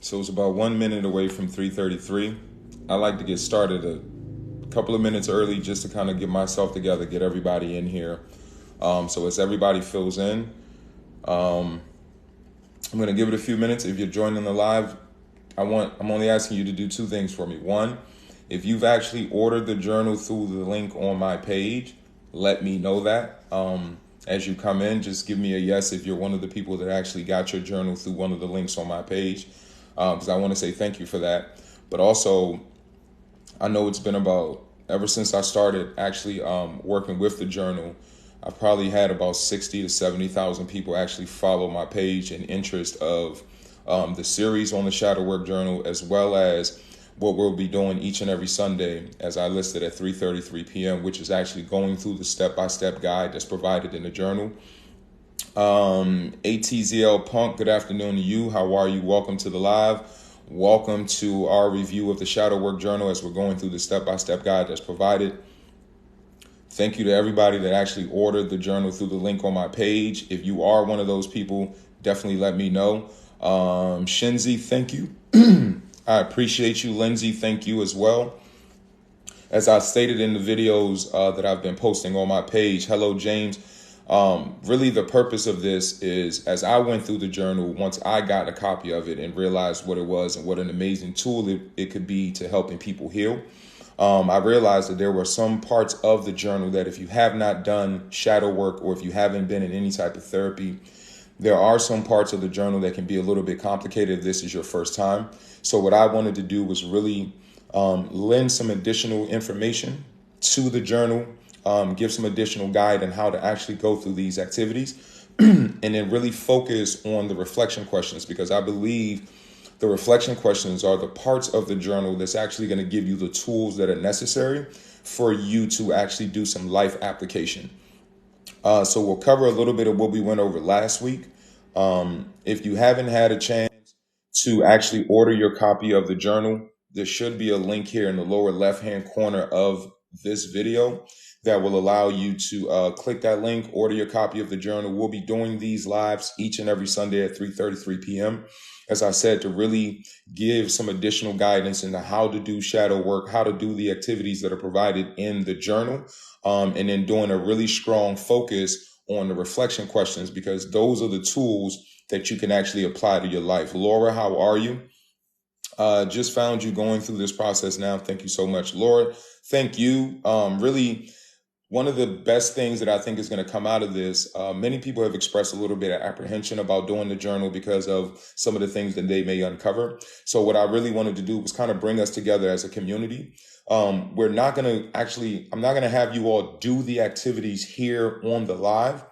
So it's about 1 minute away from 3:33. I like to get started a couple of minutes early just to kind of get myself together, get everybody in here. So as everybody fills in, I'm going to give it a few minutes. If you're joining the live, I'm only asking you to do two things for me. One, if you've actually ordered the journal through the link on my page, let me know that. As you come in, just give me a yes if you're one of the people that actually got your journal through one of the links on my page, because I want to say thank you for that. But also, I know it's been about, ever since I started actually working with the journal, I've probably had about 60 to 70,000 people actually follow my page in interest of the series on the Shadow Work Journal, as well as what we'll be doing each and every Sunday, as I listed at 3:33 p.m., which is actually going through the step-by-step guide that's provided in the journal. ATZL Punk, good afternoon to you. How are you? Welcome to the live. Welcome to our review of the Shadow Work Journal as we're going through the step-by-step guide that's provided. Thank you to everybody that actually ordered the journal through the link on my page. If you are one of those people, definitely let me know. Shinzi, thank you. I appreciate you. Lindsay, thank you as well. As I stated in the videos that I've been posting on my page, hello, James. Really, the purpose of this is, as I went through the journal, once I got a copy of it and realized what it was and what an amazing tool it could be to helping people heal, I realized that there were some parts of the journal that if you have not done shadow work or if you haven't been in any type of therapy, there are some parts of the journal that can be a little bit complicated if this is your first time. So what I wanted to do was really lend some additional information to the journal, give some additional guide on how to actually go through these activities, and then really focus on the reflection questions, because I believe the reflection questions are the parts of the journal that's actually going to give you the tools that are necessary for you to actually do some life application. So we'll cover a little bit of what we went over last week. If you haven't had a chance to actually order your copy of the journal, there should be a link here in the lower left-hand corner of this video that will allow you to click that link, order your copy of the journal. We'll be doing these lives each and every Sunday at 3:33 p.m. As I said, to really give some additional guidance into how to do shadow work, how to do the activities that are provided in the journal, and then doing a really strong focus on the reflection questions, because those are the tools that you can actually apply to your life. Laura, how are you? Just found you going through this process now. Thank you so much, Laura. Thank you. Really, one of the best things that I think is going to come out of this, many people have expressed a little bit of apprehension about doing the journal because of some of the things that they may uncover. So what I really wanted to do was kind of bring us together as a community. I'm not going to have you all do the activities here on the live,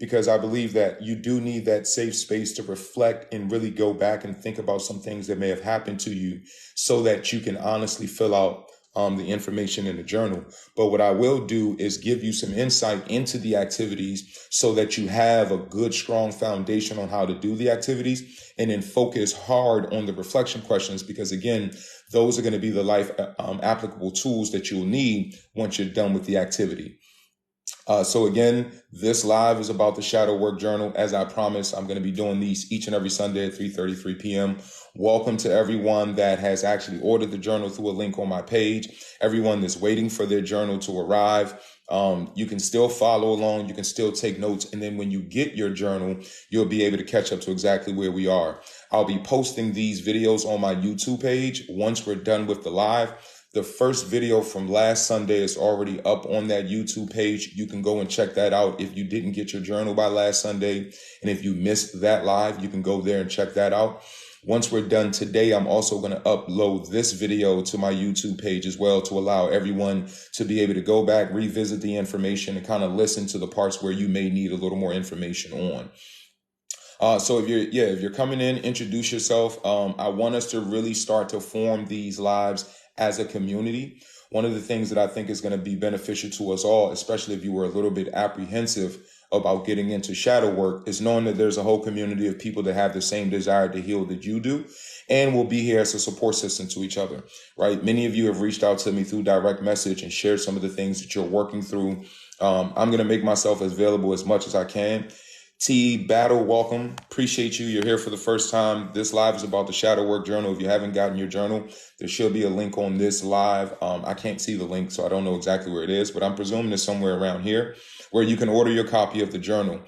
because I believe that you do need that safe space to reflect and really go back and think about some things that may have happened to you, so that you can honestly fill out the information in the journal. But what I will do is give you some insight into the activities so that you have a good, strong foundation on how to do the activities, and then focus hard on the reflection questions, because again, those are going to be the life applicable tools that you'll need once you're done with the activity. So again, this live is about the Shadow Work Journal. As I promised, I'm going to be doing these each and every Sunday at 3:33 p.m. Welcome to everyone that has actually ordered the journal through a link on my page. Everyone that's waiting for their journal to arrive. You can still follow along. You can still take notes. And then when you get your journal, you'll be able to catch up to exactly where we are. I'll be posting these videos on my YouTube page once we're done with the live. The first video from last Sunday is already up on that YouTube page. You can go and check that out if you didn't get your journal by last Sunday. And if you missed that live, you can go there and check that out. Once we're done today, I'm also going to upload this video to my YouTube page as well, to allow everyone to be able to go back, revisit the information, and kind of listen to the parts where you may need a little more information on. So if you're coming in, introduce yourself. I want us to really start to form these lives as a community. One of the things that I think is going to be beneficial to us all, especially if you were a little bit apprehensive about getting into shadow work, is knowing that there's a whole community of people that have the same desire to heal that you do, and will be here as a support system to each other, right? Many of you have reached out to me through direct message and shared some of the things that you're working through. I'm going to make myself as available as much as I can. T Battle, welcome. Appreciate you. You're here for the first time. This live is about the Shadow Work Journal. If you haven't gotten your journal, there should be a link on this live. I can't see the link, so I don't know exactly where it is, but I'm presuming it's somewhere around here where you can order your copy of the journal.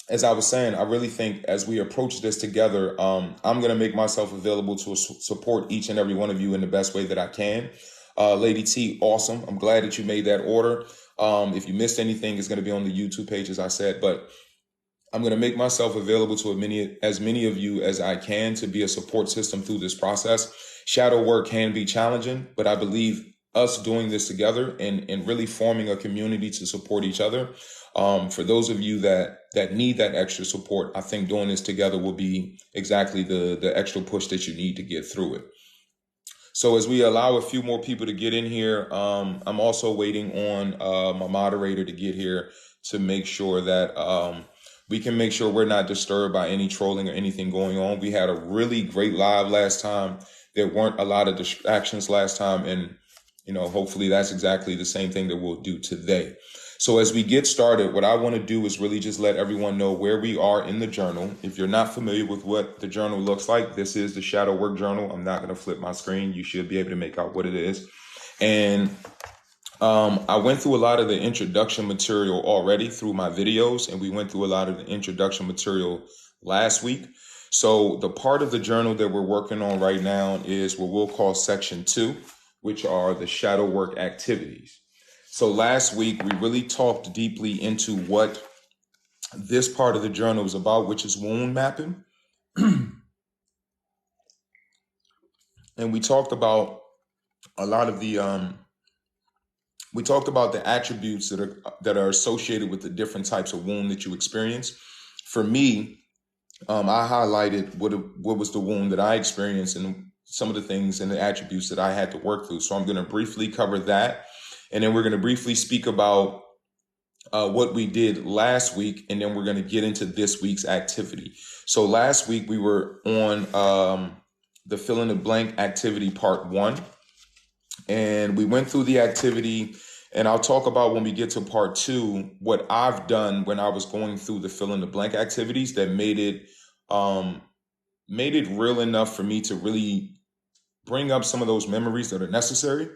As I was saying, I really think as we approach this together, I'm going to make myself available to support each and every one of you in the best way that I can. Lady T, awesome. I'm glad that you made that order. If you missed anything, it's going to be on the YouTube page, as I said, but I'm going to make myself available to as many of you as I can to be a support system through this process. Shadow work can be challenging, but I believe us doing this together and really forming a community to support each other. For those of you that need that extra support, I think doing this together will be exactly the extra push that you need to get through it. So as we allow a few more people to get in here, I'm also waiting on my moderator to get here to make sure that we can make sure we're not disturbed by any trolling or anything going on. We had a really great live last time. There weren't a lot of distractions last time, and hopefully that's exactly the same thing that we'll do today. So as we get started, what I want to do is really just let everyone know where we are in the journal. If you're not familiar with what the journal looks like, this is the Shadow Work Journal. I'm not going to flip my screen. You should be able to make out what it is. And I went through a lot of the introduction material already through my videos, and we went through a lot of the introduction material last week. So the part of the journal that we're working on right now is what we'll call section 2, which are the shadow work activities. So last week, we really talked deeply into what this part of the journal is about, which is wound mapping. And we talked about a lot of the attributes that are associated with the different types of wound that you experience. For me, I highlighted what was the wound that I experienced and some of the things and the attributes that I had to work through. So I'm going to briefly cover that. And then we're going to briefly speak about what we did last week, and then we're going to get into this week's activity. So last week we were on the fill in the blank activity part 1, and we went through the activity, and I'll talk about when we get to part 2 what I've done when I was going through the fill in the blank activities that made it real enough for me to really bring up some of those memories that are necessary.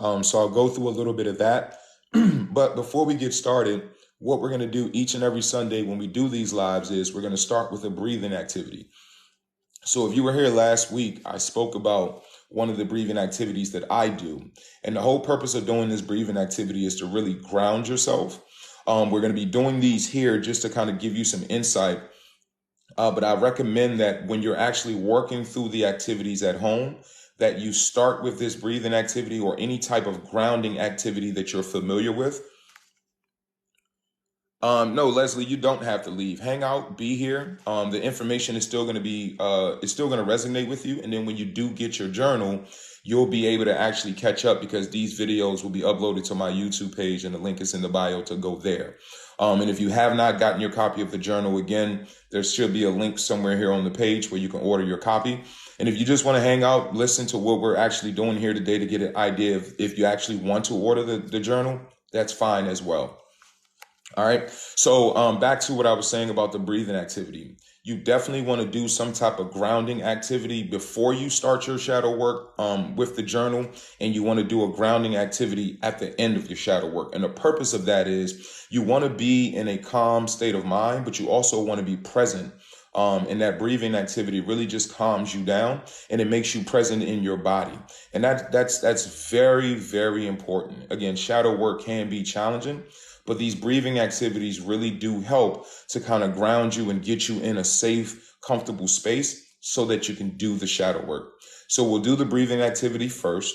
So I'll go through a little bit of that. But before we get started, what we're going to do each and every Sunday when we do these lives is we're going to start with a breathing activity. So if you were here last week, I spoke about one of the breathing activities that I do. And the whole purpose of doing this breathing activity is to really ground yourself. We're going to be doing these here just to kind of give you some insight. But I recommend that when you're actually working through the activities at home, that you start with this breathing activity or any type of grounding activity that you're familiar with. No, Leslie, you don't have to leave. Hang out, be here. The information is still going to be, it's still going to resonate with you. And then when you do get your journal, you'll be able to actually catch up because these videos will be uploaded to my YouTube page and the link is in the bio to go there. And if you have not gotten your copy of the journal, again, there should be a link somewhere here on the page where you can order your copy. And if you just want to hang out, listen to what we're actually doing here today to get an idea of if you actually want to order the journal, that's fine as well. All right. So back to what I was saying about the breathing activity. You definitely want to do some type of grounding activity before you start your shadow work with the journal. And you want to do a grounding activity at the end of your shadow work. And the purpose of that is you want to be in a calm state of mind, but you also want to be present. And that breathing activity really just calms you down and it makes you present in your body. And that's very, very important. Again, shadow work can be challenging, but these breathing activities really do help to kind of ground you and get you in a safe, comfortable space so that you can do the shadow work. So we'll do the breathing activity first.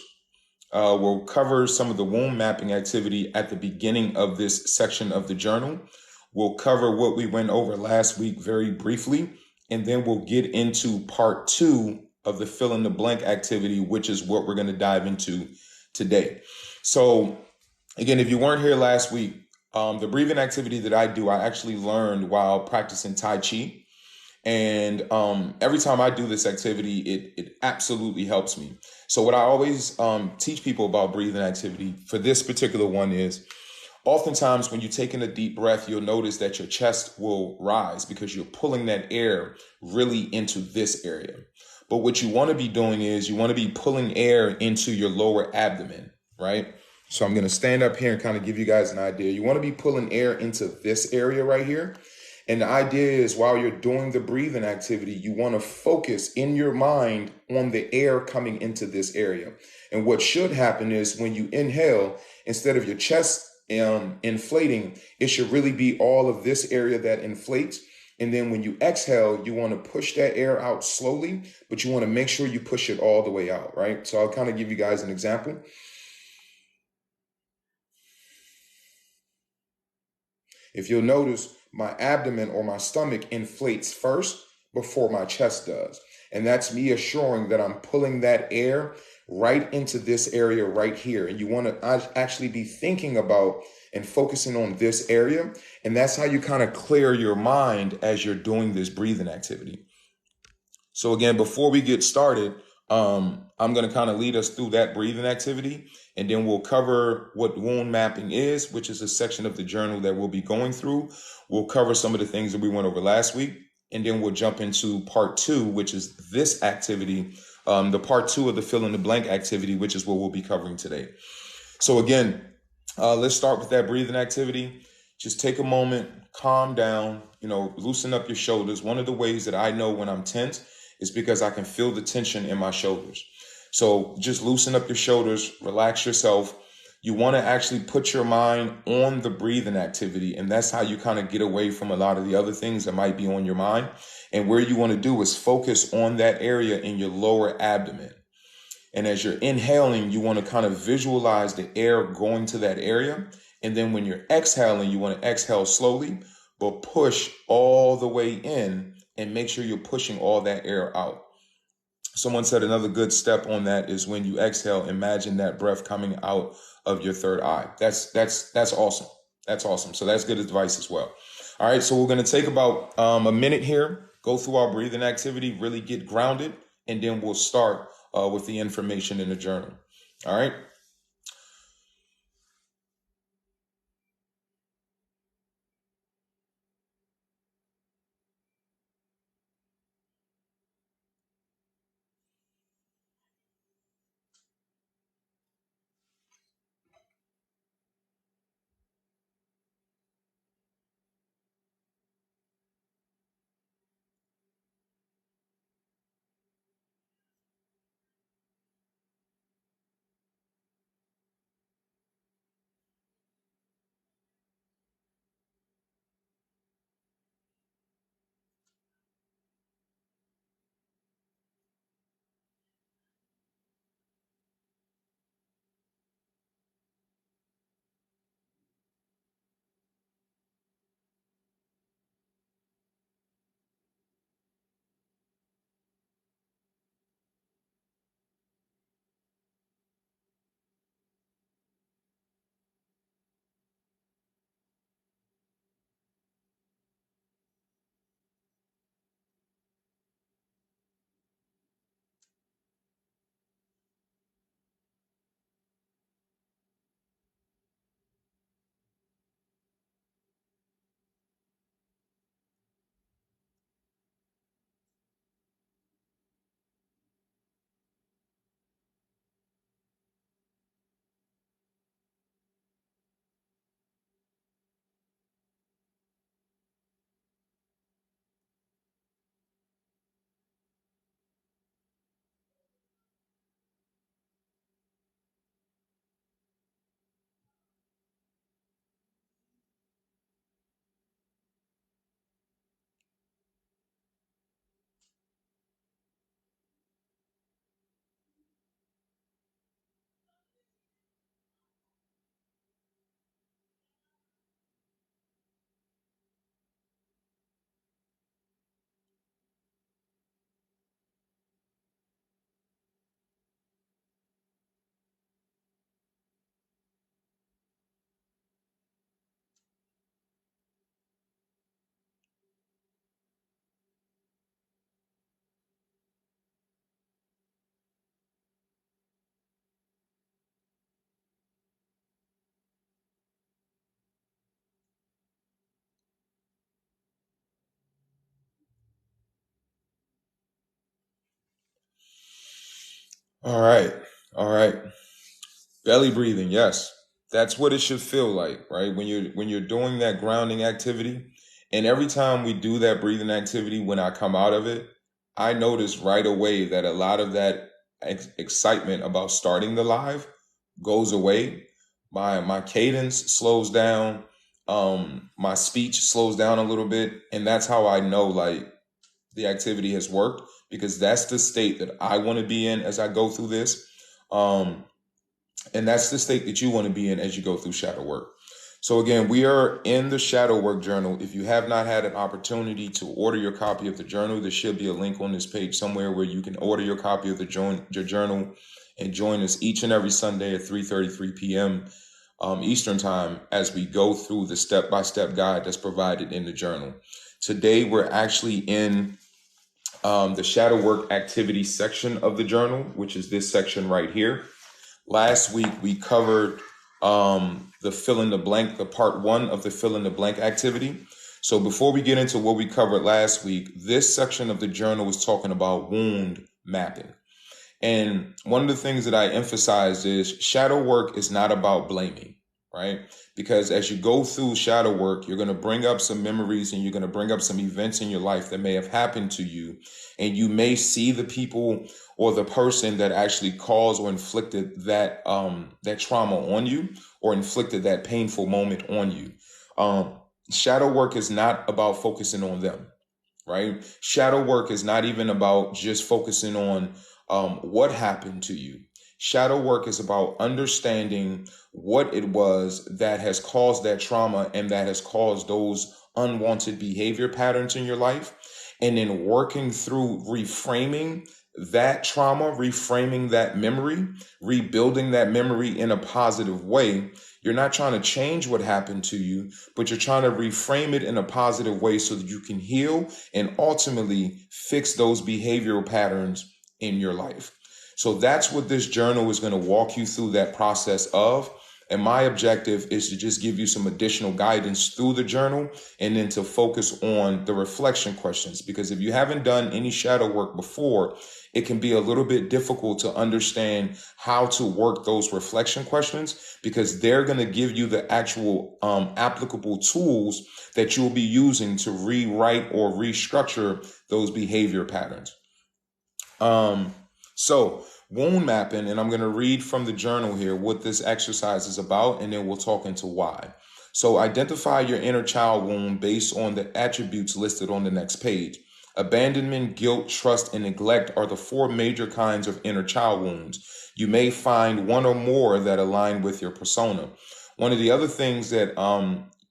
We'll cover some of the wound mapping activity at the beginning of this section of the journal. We'll cover what we went over last week very briefly, and then we'll get into part 2 of the fill in the blank activity, which is what we're going to dive into today. So again, if you weren't here last week, the breathing activity that I do, I actually learned while practicing Tai Chi. And every time I do this activity, it absolutely helps me. So what I always teach people about breathing activity for this particular one is Oftentimes, when you take in a deep breath, you'll notice that your chest will rise because you're pulling that air really into this area. But what you want to be doing is you want to be pulling air into your lower abdomen, right? So I'm going to stand up here and kind of give you guys an idea. You want to be pulling air into this area right here. And the idea is while you're doing the breathing activity, you want to focus in your mind on the air coming into this area. And what should happen is when you inhale, instead of your chest inflating, it should really be all of this area that inflates. And then when you exhale, you want to push that air out slowly, but you want to make sure you push it all the way out, right? So I'll kind of give you guys an example. If you'll notice, my abdomen or my stomach inflates first before my chest does. And that's me assuring that I'm pulling that air right into this area right here. And you want to actually be thinking about and focusing on this area. And that's how you kind of clear your mind as you're doing this breathing activity. So again, before we get started, I'm going to kind of lead us through that breathing activity, and then we'll cover what wound mapping is, which is a section of the journal that we'll be going through. We'll cover some of the things that we went over last week, and then we'll jump into part 2, which is this activity, the part 2 of the fill in the blank activity, which is what we'll be covering today. So again, let's start with that breathing activity. Just take a moment, calm down, loosen up your shoulders. One of the ways that I know when I'm tense is because I can feel the tension in my shoulders. So just loosen up your shoulders, relax yourself. You want to actually put your mind on the breathing activity, and that's how you kind of get away from a lot of the other things that might be on your mind. And where you want to do is focus on that area in your lower abdomen. And as you're inhaling, you want to kind of visualize the air going to that area. And then when you're exhaling, you want to exhale slowly, but push all the way in and make sure you're pushing all that air out. Someone said another good step on that is when you exhale, imagine that breath coming out of your third eye. That's awesome. That's awesome. So that's good advice as well. All right. So we're going to take about a minute here, go through our breathing activity, really get grounded, and then we'll start with the information in the journal. All right. All right. All right. Belly breathing. Yes. That's what it should feel like, right? When you're doing that grounding activity, and every time we do that breathing activity, when I come out of it, I notice right away that a lot of that excitement about starting the live goes away. My cadence slows down. My speech slows down a little bit, and that's how I know like the activity has worked, because that's the state that I want to be in as I go through this. And that's the state that you want to be in as you go through shadow work. So again, we are in the shadow work journal. If you have not had an opportunity to order your copy of the journal, there should be a link on this page somewhere where you can order your copy of your journal and join us each and every Sunday at 3:33 p.m. Eastern time as we go through the step-by-step guide that's provided in the journal. Today, we're actually in the shadow work activity section of the journal, which is this section right here. Last week, we covered the fill in the blank, the part 1 of the fill in the blank activity. So before we get into what we covered last week, this section of the journal was talking about wound mapping. And one of the things that I emphasized is shadow work is not about blaming, right? Because as you go through shadow work, you're going to bring up some memories and you're going to bring up some events in your life that may have happened to you. And you may see the people or the person that actually caused or inflicted that trauma on you or inflicted that painful moment on you. Shadow work is not about focusing on them, right? Shadow work is not even about just focusing on what happened to you. Shadow work is about understanding what it was that has caused that trauma and that has caused those unwanted behavior patterns in your life. And then working through reframing that trauma, reframing that memory, rebuilding that memory in a positive way. You're not trying to change what happened to you, but you're trying to reframe it in a positive way so that you can heal and ultimately fix those behavioral patterns in your life. So that's what this journal is going to walk you through that process of. And my objective is to just give you some additional guidance through the journal and then to focus on the reflection questions. Because if you haven't done any shadow work before, it can be a little bit difficult to understand how to work those reflection questions, because they're going to give you the actual applicable tools that you'll be using to rewrite or restructure those behavior patterns. So wound mapping, and I'm going to read from the journal here what this exercise is about, and then we'll talk into why. So identify your inner child wound based on the attributes listed on the next page. Abandonment, guilt, trust, and neglect are the 4 major kinds of inner child wounds. You may find one or more that align with your persona. One of the other things that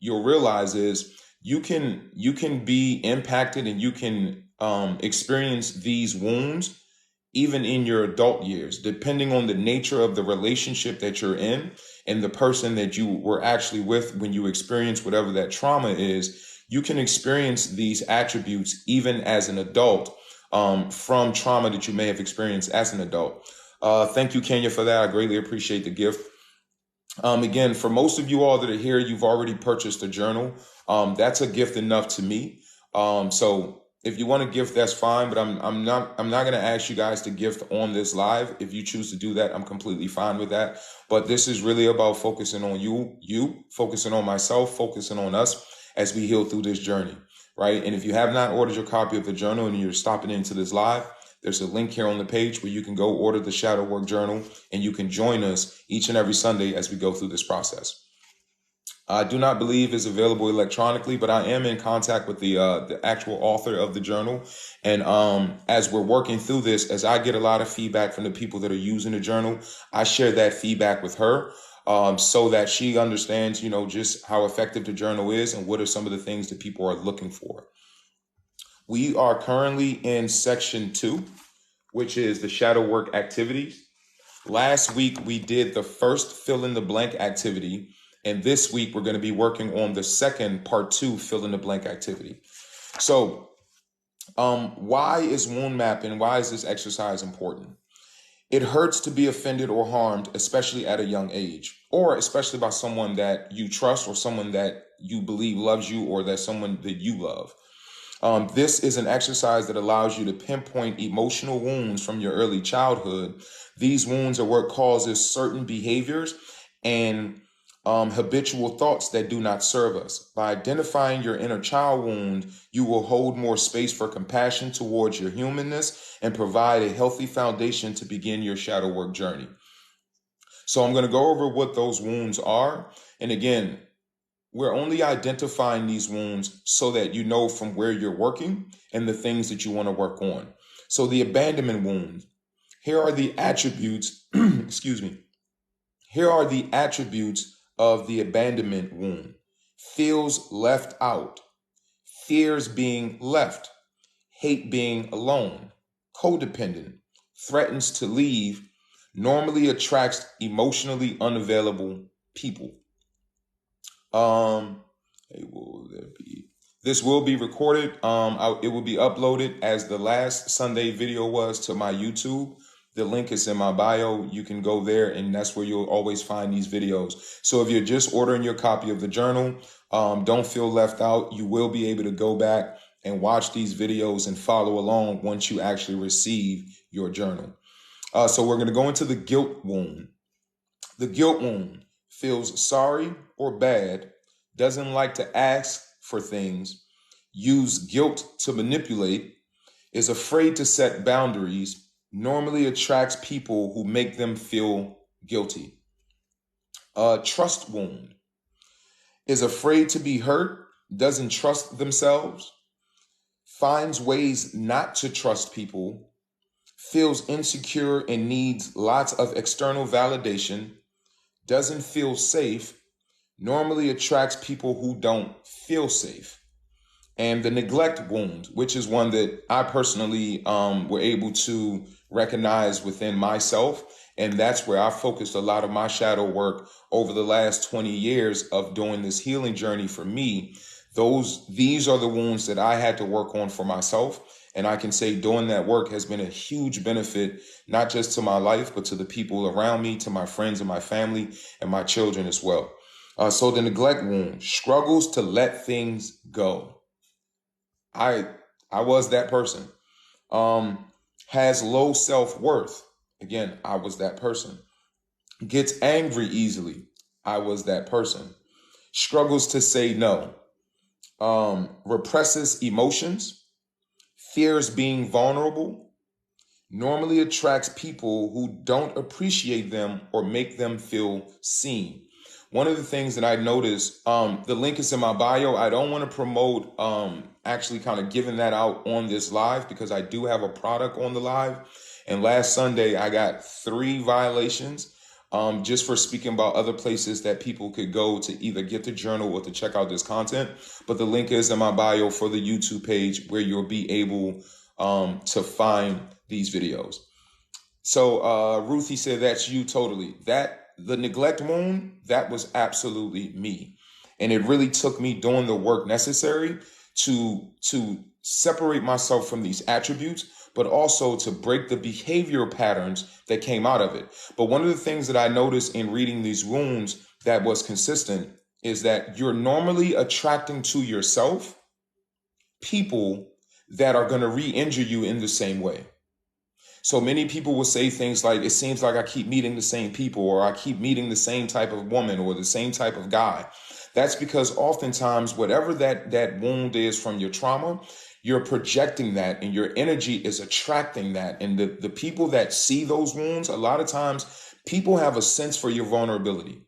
you'll realize is you can be impacted and you can experience these wounds even in your adult years, depending on the nature of the relationship that you're in and the person that you were actually with when you experience whatever that trauma is. You can experience these attributes even as an adult from trauma that you may have experienced as an adult. Thank you, Kenya, for that. I greatly appreciate the gift. Again, for most of you all that are here, you've already purchased a journal. That's a gift enough to me. So if you want to gift, that's fine, but I'm not going to ask you guys to gift on this live. If you choose to do that, I'm completely fine with that. But this is really about focusing on you, focusing on myself, focusing on us as we heal through this journey, right? And if you have not ordered your copy of the journal and you're stopping into this live, there's a link here on the page where you can go order the shadow work journal and you can join us each and every Sunday as we go through this process. I do not believe it's available electronically, but I am in contact with the actual author of the journal. And as we're working through this, as I get a lot of feedback from the people that are using the journal, I share that feedback with her so that she understands, just how effective the journal is and what are some of the things that people are looking for. We are currently in section 2, which is the shadow work activities. Last week, we did the first fill in the blank activity. And this week, we're going to be working on the second part 2 fill in the blank activity. So why is wound mapping? Why is this exercise important? It hurts to be offended or harmed, especially at a young age, or especially by someone that you trust or someone that you believe loves you or that someone that you love. This is an exercise that allows you to pinpoint emotional wounds from your early childhood. These wounds are what causes certain behaviors and habitual thoughts that do not serve us. By identifying your inner child wound, you will hold more space for compassion towards your humanness and provide a healthy foundation to begin your shadow work journey. So I'm going to go over what those wounds are. And again, we're only identifying these wounds so that you know from where you're working and the things that you want to work on. So the abandonment wound, here are the attributes, excuse me. Here are the attributes of the abandonment wound. Feels left out, fears being left, hate being alone, codependent, threatens to leave, normally attracts emotionally unavailable people. This will be recorded. It will be uploaded as the last Sunday video was to my YouTube. The link is in my bio. You can go there, and that's where you'll always find these videos. So if you're just ordering your copy of the journal, don't feel left out. You will be able to go back and watch these videos and follow along once you actually receive your journal. So we're going to go into the guilt wound. The guilt wound feels sorry or bad, doesn't like to ask for things, use guilt to manipulate, is afraid to set boundaries, normally attracts people who make them feel guilty. Trust wound is afraid to be hurt, doesn't trust themselves, finds ways not to trust people, feels insecure and needs lots of external validation, doesn't feel safe, normally attracts people who don't feel safe. And the neglect wound, which is one that I personally were able to recognize within myself. And that's where I focused a lot of my shadow work over the last 20 years of doing this healing journey for me. These are the wounds that I had to work on for myself. And I can say doing that work has been a huge benefit, not just to my life, but to the people around me, to my friends and my family and my children as well. So the neglect wound, struggles to let things go. I was that person. Has low self-worth. Again, I was that person. Gets angry easily. I was that person. Struggles to say no. Represses emotions. Fears being vulnerable. Normally attracts people who don't appreciate them or make them feel seen. One of the things that I noticed, the link is in my bio. I don't want to promote actually kind of giving that out on this live because I do have a product on the live. And last Sunday, I got 3 violations just for speaking about other places that people could go to either get the journal or to check out this content. But the link is in my bio for the YouTube page where you'll be able to find these videos. So Ruthie said, that's you totally. The neglect wound, that was absolutely me. And it really took me doing the work necessary to separate myself from these attributes, but also to break the behavioral patterns that came out of it. But one of the things that I noticed in reading these wounds that was consistent is that you're normally attracting to yourself people that are going to re-injure you in the same way. So many people will say things like, it seems like I keep meeting the same people, or I keep meeting the same type of woman or the same type of guy. That's because oftentimes whatever that wound is from your trauma, you're projecting that and your energy is attracting that. And the people that see those wounds, a lot of times people have a sense for your vulnerability,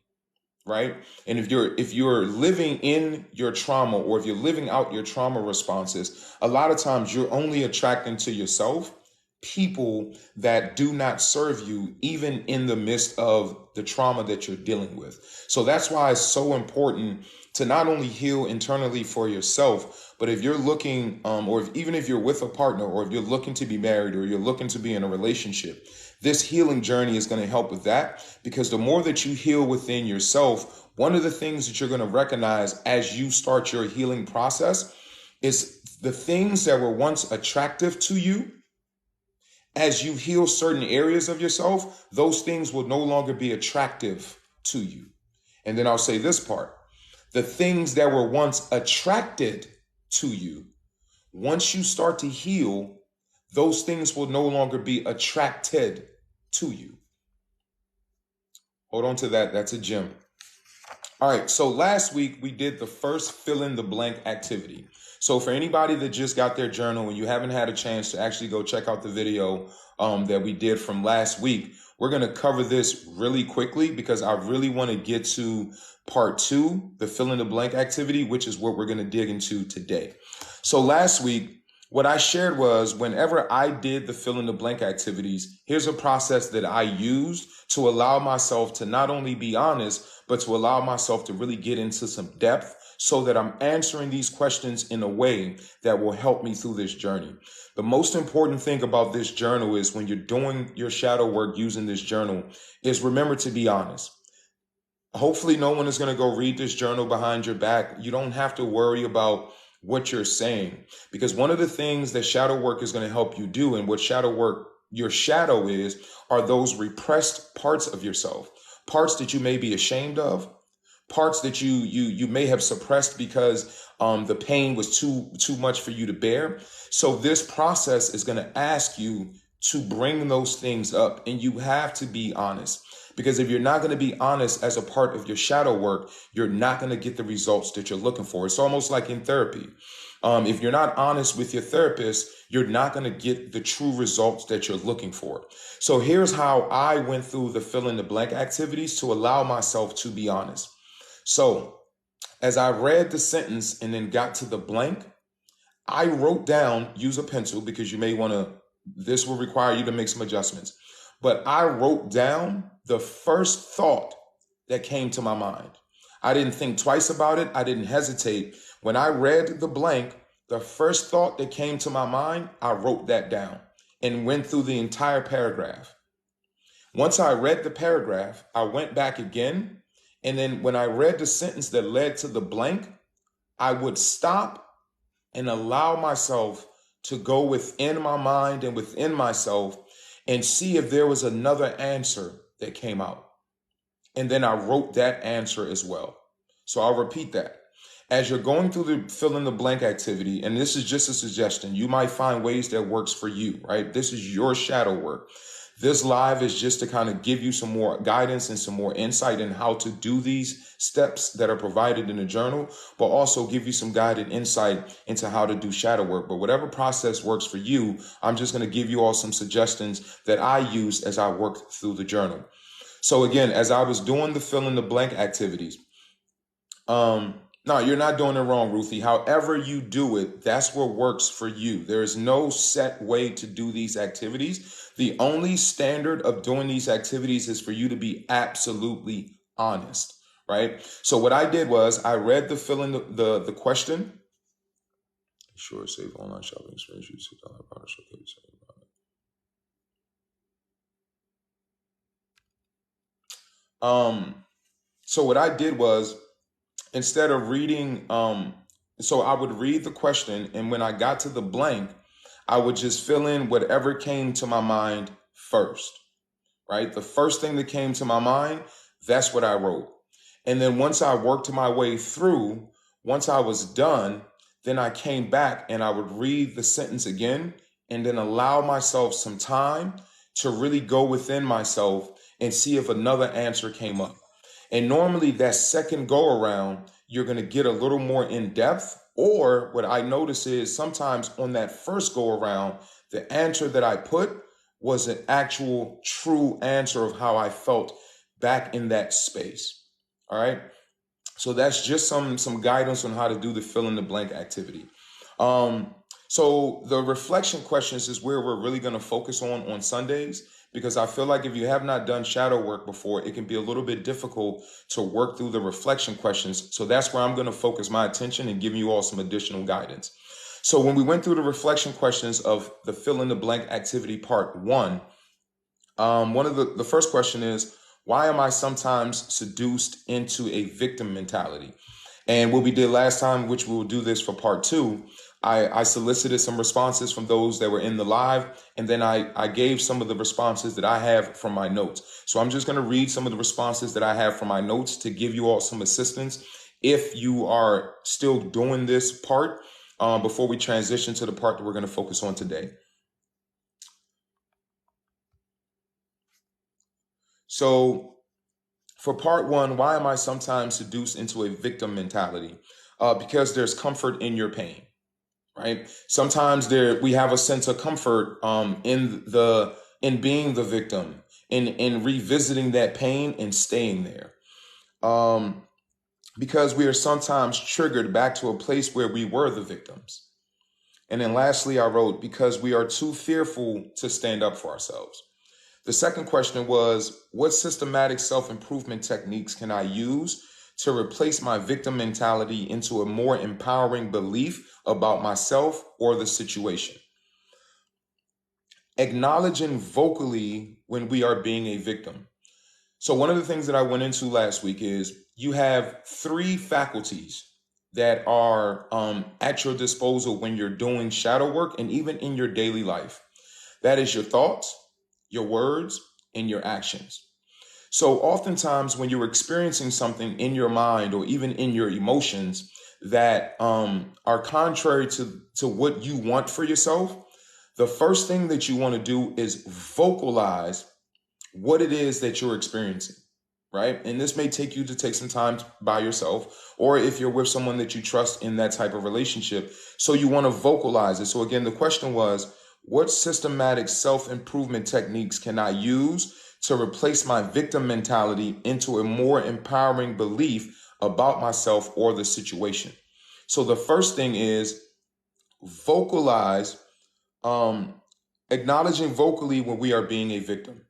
right? And if you're living in your trauma, or if you're living out your trauma responses, a lot of times you're only attracting to yourself people that do not serve you, even in the midst of the trauma that you're dealing with. So that's why it's so important to not only heal internally for yourself, but if you're looking, even if you're with a partner, or if you're looking to be married, or you're looking to be in a relationship, this healing journey is going to help with that. Because the more that you heal within yourself, one of the things that you're going to recognize as you start your healing process is the things that were once attractive to you. As you heal certain areas of yourself, those things will no longer be attractive to you. And then I'll say this part. The things that were once attracted to you Once you start to heal, those things will no longer be attracted to you. Hold on to that. That's a gem. All right. So last week we did the first fill in the blank activity. So for anybody that just got their journal and you haven't had a chance to actually go check out the video that we did from last week, we're going to cover this really quickly because I really want to get to part 2, the fill in the blank activity, which is what we're going to dig into today. So last week, what I shared was whenever I did the fill in the blank activities, here's a process that I used to allow myself to not only be honest, but to allow myself to really get into some depth so that I'm answering these questions in a way that will help me through this journey. The most important thing about this journal is when you're doing your shadow work using this journal is remember to be honest. Hopefully no one is going to go read this journal behind your back. You don't have to worry about what you're saying, because one of the things that shadow work is going to help you do, and what shadow work, your shadow is, are those repressed parts of yourself, parts that you may be ashamed of, parts that you may have suppressed because the pain was too much for you to bear. So this process is going to ask you to bring those things up, and you have to be honest. Because if you're not going to be honest as a part of your shadow work, you're not going to get the results that you're looking for. It's almost like in therapy. If you're not honest with your therapist, you're not going to get the true results that you're looking for. So here's how I went through the fill in the blank activities to allow myself to be honest. So as I read the sentence and then got to the blank, I wrote down, use a pencil because you may want to, this will require you to make some adjustments. But I wrote down the first thought that came to my mind. I didn't think twice about it. I didn't hesitate. When I read the blank, the first thought that came to my mind, I wrote that down and went through the entire paragraph. Once I read the paragraph, I went back again. And then when I read the sentence that led to the blank, I would stop and allow myself to go within my mind and within myself and see if there was another answer that came out. And then I wrote that answer as well. So I'll repeat that. As you're going through the fill in the blank activity, and this is just a suggestion, you might find ways that works for you, right? This is your shadow work. This live is just to kind of give you some more guidance and some more insight in how to do these steps that are provided in the journal, but also give you some guided insight into how to do shadow work. But whatever process works for you, I'm just going to give you all some suggestions that I use as I work through the journal. So again, as I was doing the fill in the blank activities, no, you're not doing it wrong, Ruthie. However you do it, that's what works for you. There is no set way to do these activities. The only standard of doing these activities is for you to be absolutely honest, right? So what I did was I read the fill in the question. Sure, save online shopping experience. You sit down and product showcase. So what I did was, instead of reading, so I would read the question, and when I got to the blank, I would just fill in whatever came to my mind first, right? The first thing that came to my mind, that's what I wrote. And then once I worked my way through, once I was done, then I came back and I would read the sentence again and then allow myself some time to really go within myself and see if another answer came up. And normally that second go around, you're going to get a little more in depth. Or what I notice is sometimes on that first go around, the answer that I put was an actual true answer of how I felt back in that space. All right. So that's just some guidance on how to do the fill in the blank activity. So the reflection questions is where we're really going to focus on Sundays, because I feel like if you have not done shadow work before, it can be a little bit difficult to work through the reflection questions. So that's where I'm going to focus my attention and give you all some additional guidance. So when we went through the reflection questions of the fill in the blank activity part 1, one of the first question is, why am I sometimes seduced into a victim mentality? And what we did last time, which we will do this for part 2, I solicited some responses from those that were in the live, and then I gave some of the responses that I have from my notes. So I'm just going to read some of the responses that I have from my notes to give you all some assistance if you are still doing this part. before we transition to the part that we're going to focus on today. So for part one, why am I sometimes seduced into a victim mentality? Because there's comfort in your pain, right? Sometimes we have a sense of comfort in being the victim, in revisiting that pain and staying there. Because we are sometimes triggered back to a place where we were the victims. And then lastly, I wrote, because we are too fearful to stand up for ourselves. The second question was, what systematic self-improvement techniques can I use to replace my victim mentality into a more empowering belief about myself or the situation? Acknowledging vocally when we are being a victim. So one of the things that I went into last week is you have 3 faculties that are at your disposal when you're doing shadow work and even in your daily life. That is your thoughts, your words, and your actions. So oftentimes when you're experiencing something in your mind or even in your emotions that are contrary to what you want for yourself, the first thing that you want to do is vocalize what it is that you're experiencing, right? And this may take you to take some time by yourself, or if you're with someone that you trust in that type of relationship. So you want to vocalize it. So again, the question was, what systematic self-improvement techniques can I use to replace my victim mentality into a more empowering belief about myself or the situation? So the first thing is vocalize, acknowledging vocally when we are being a victim.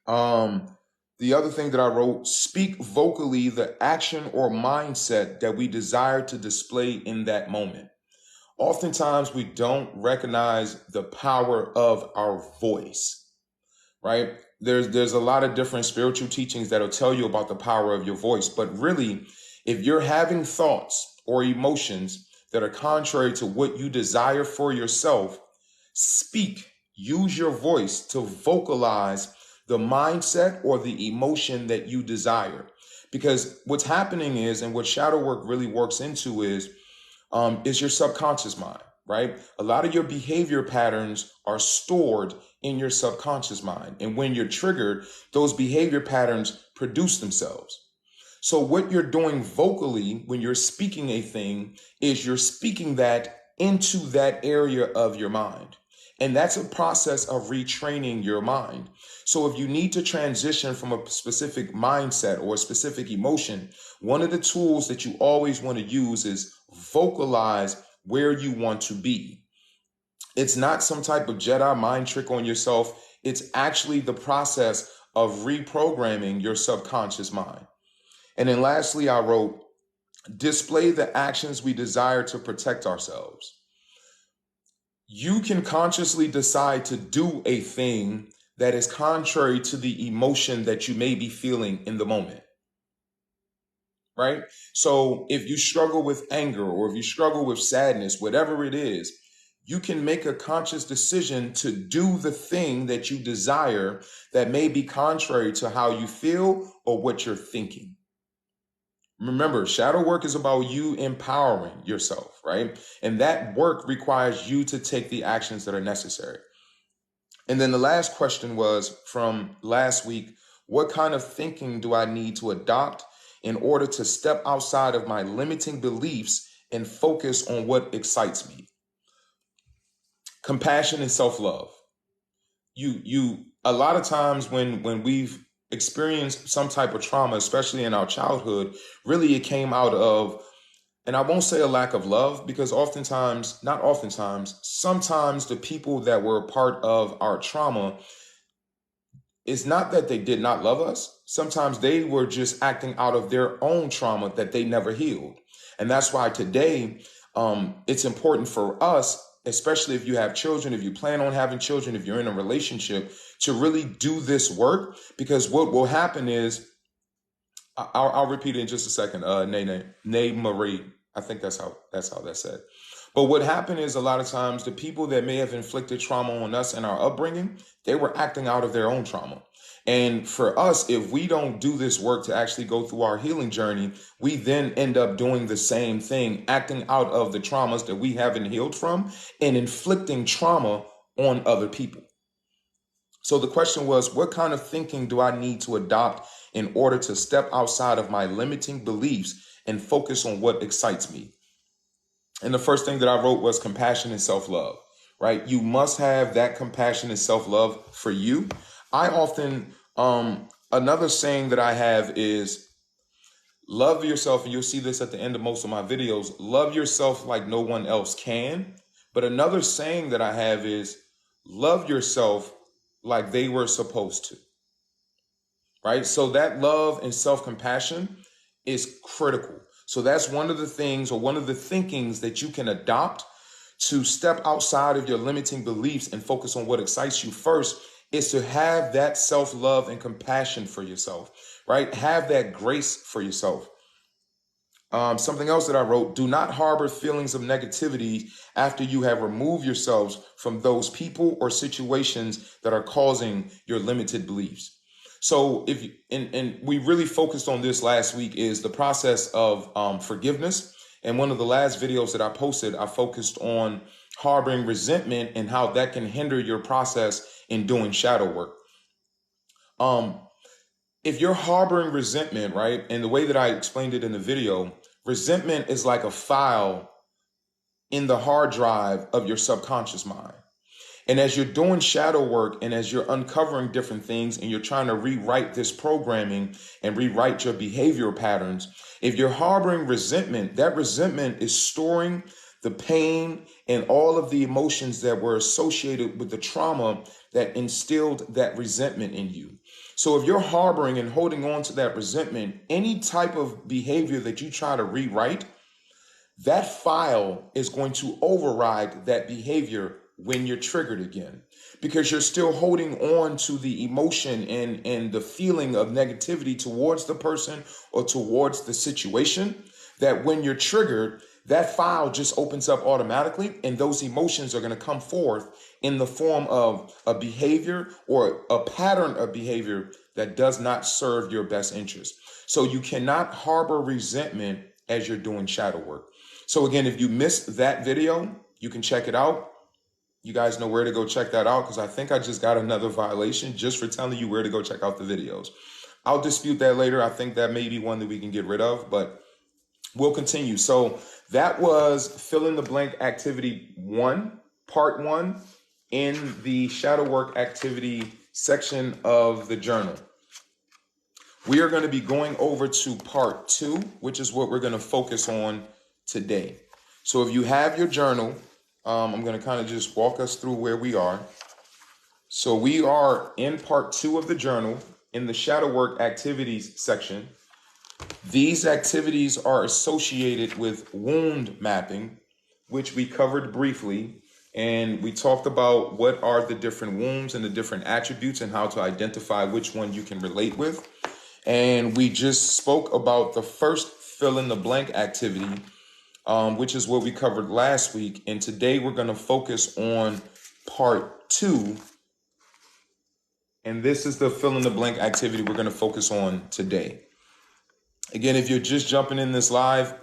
The other thing that I wrote, speak vocally the action or mindset that we desire to display in that moment. Oftentimes we don't recognize the power of our voice, right? There's a lot of different spiritual teachings that'll tell you about the power of your voice. But really, if you're having thoughts or emotions that are contrary to what you desire for yourself, speak, use your voice to vocalize the mindset or the emotion that you desire. Because what's happening is, and what shadow work really works into is your subconscious mind, right? A lot of your behavior patterns are stored in your subconscious mind. And when you're triggered, those behavior patterns produce themselves. So what you're doing vocally when you're speaking a thing is you're speaking that into that area of your mind. And that's a process of retraining your mind. So if you need to transition from a specific mindset or a specific emotion, one of the tools that you always want to use is vocalize where you want to be. It's not some type of Jedi mind trick on yourself. It's actually the process of reprogramming your subconscious mind. And then lastly, I wrote, display the actions we desire to protect ourselves. You can consciously decide to do a thing that is contrary to the emotion that you may be feeling in the moment, right? So if you struggle with anger or if you struggle with sadness, whatever it is, you can make a conscious decision to do the thing that you desire that may be contrary to how you feel or what you're thinking. Remember, shadow work is about you empowering yourself, right? And that work requires you to take the actions that are necessary. And then the last question was from last week, what kind of thinking do I need to adopt in order to step outside of my limiting beliefs and focus on what excites me? Compassion and self-love. A lot of times when we've experienced some type of trauma, especially in our childhood, really it came out of, and I won't say a lack of love, because sometimes the people that were a part of our trauma, it's not that they did not love us. Sometimes they were just acting out of their own trauma that they never healed. And that's why today, it's important for us, especially if you have children, if you plan on having children, if you're in a relationship, to really do this work. Because what will happen is, I'll repeat it in just a second. Nay Marie, I think that's how that's said. But what happened is, a lot of times the people that may have inflicted trauma on us in our upbringing, they were acting out of their own trauma. And for us, if we don't do this work to actually go through our healing journey, we then end up doing the same thing, acting out of the traumas that we haven't healed from and inflicting trauma on other people. So the question was, what kind of thinking do I need to adopt in order to step outside of my limiting beliefs and focus on what excites me? And the first thing that I wrote was compassion and self-love, right? You must have that compassion and self-love for you. I often, another saying that I have is love yourself. And you'll see this at the end of most of my videos. Love yourself like no one else can. But another saying that I have is love yourself like they were supposed to, right? So that love and self-compassion is critical. So that's one of the things, or one of the thinkings that you can adopt to step outside of your limiting beliefs and focus on what excites you first, is to have that self-love and compassion for yourself, right? Have that grace for yourself. Something else that I wrote, do not harbor feelings of negativity after you have removed yourselves from those people or situations that are causing your limited beliefs. So if you, and we really focused on this last week, is the process of forgiveness. And one of the last videos that I posted, I focused on harboring resentment and how that can hinder your process in doing shadow work. If you're harboring resentment, right, and the way that I explained it in the video, resentment is like a file in the hard drive of your subconscious mind. And as you're doing shadow work and as you're uncovering different things and you're trying to rewrite this programming and rewrite your behavioral patterns, if you're harboring resentment, that resentment is storing the pain and all of the emotions that were associated with the trauma that instilled that resentment in you. So if you're harboring and holding on to that resentment, any type of behavior that you try to rewrite, that file is going to override that behavior when you're triggered again, because you're still holding on to the emotion and the feeling of negativity towards the person or towards the situation, that when you're triggered, that file just opens up automatically, and those emotions are going to come forth in the form of a behavior or a pattern of behavior that does not serve your best interest. So you cannot harbor resentment as you're doing shadow work. So again, if you missed that video, you can check it out. You guys know where to go check that out, because I think I just got another violation just for telling you where to go check out the videos. I'll dispute that later. I think that may be one that we can get rid of, but we'll continue. So that was fill in the blank activity 1, part 1, in the shadow work activity section of the journal. We are going to be going over to part 2, which is what we're going to focus on today. So if you have your journal, I'm going to kind of just walk us through where we are. So we are in part 2 of the journal in the shadow work activities section. These activities are associated with wound mapping, which we covered briefly. And we talked about what are the different wounds and the different attributes and how to identify which one you can relate with. And we just spoke about the first fill in the blank activity, which is what we covered last week. And today we're going to focus on part 2. And this is the fill in the blank activity we're going to focus on today. Again, if you're just jumping in this live,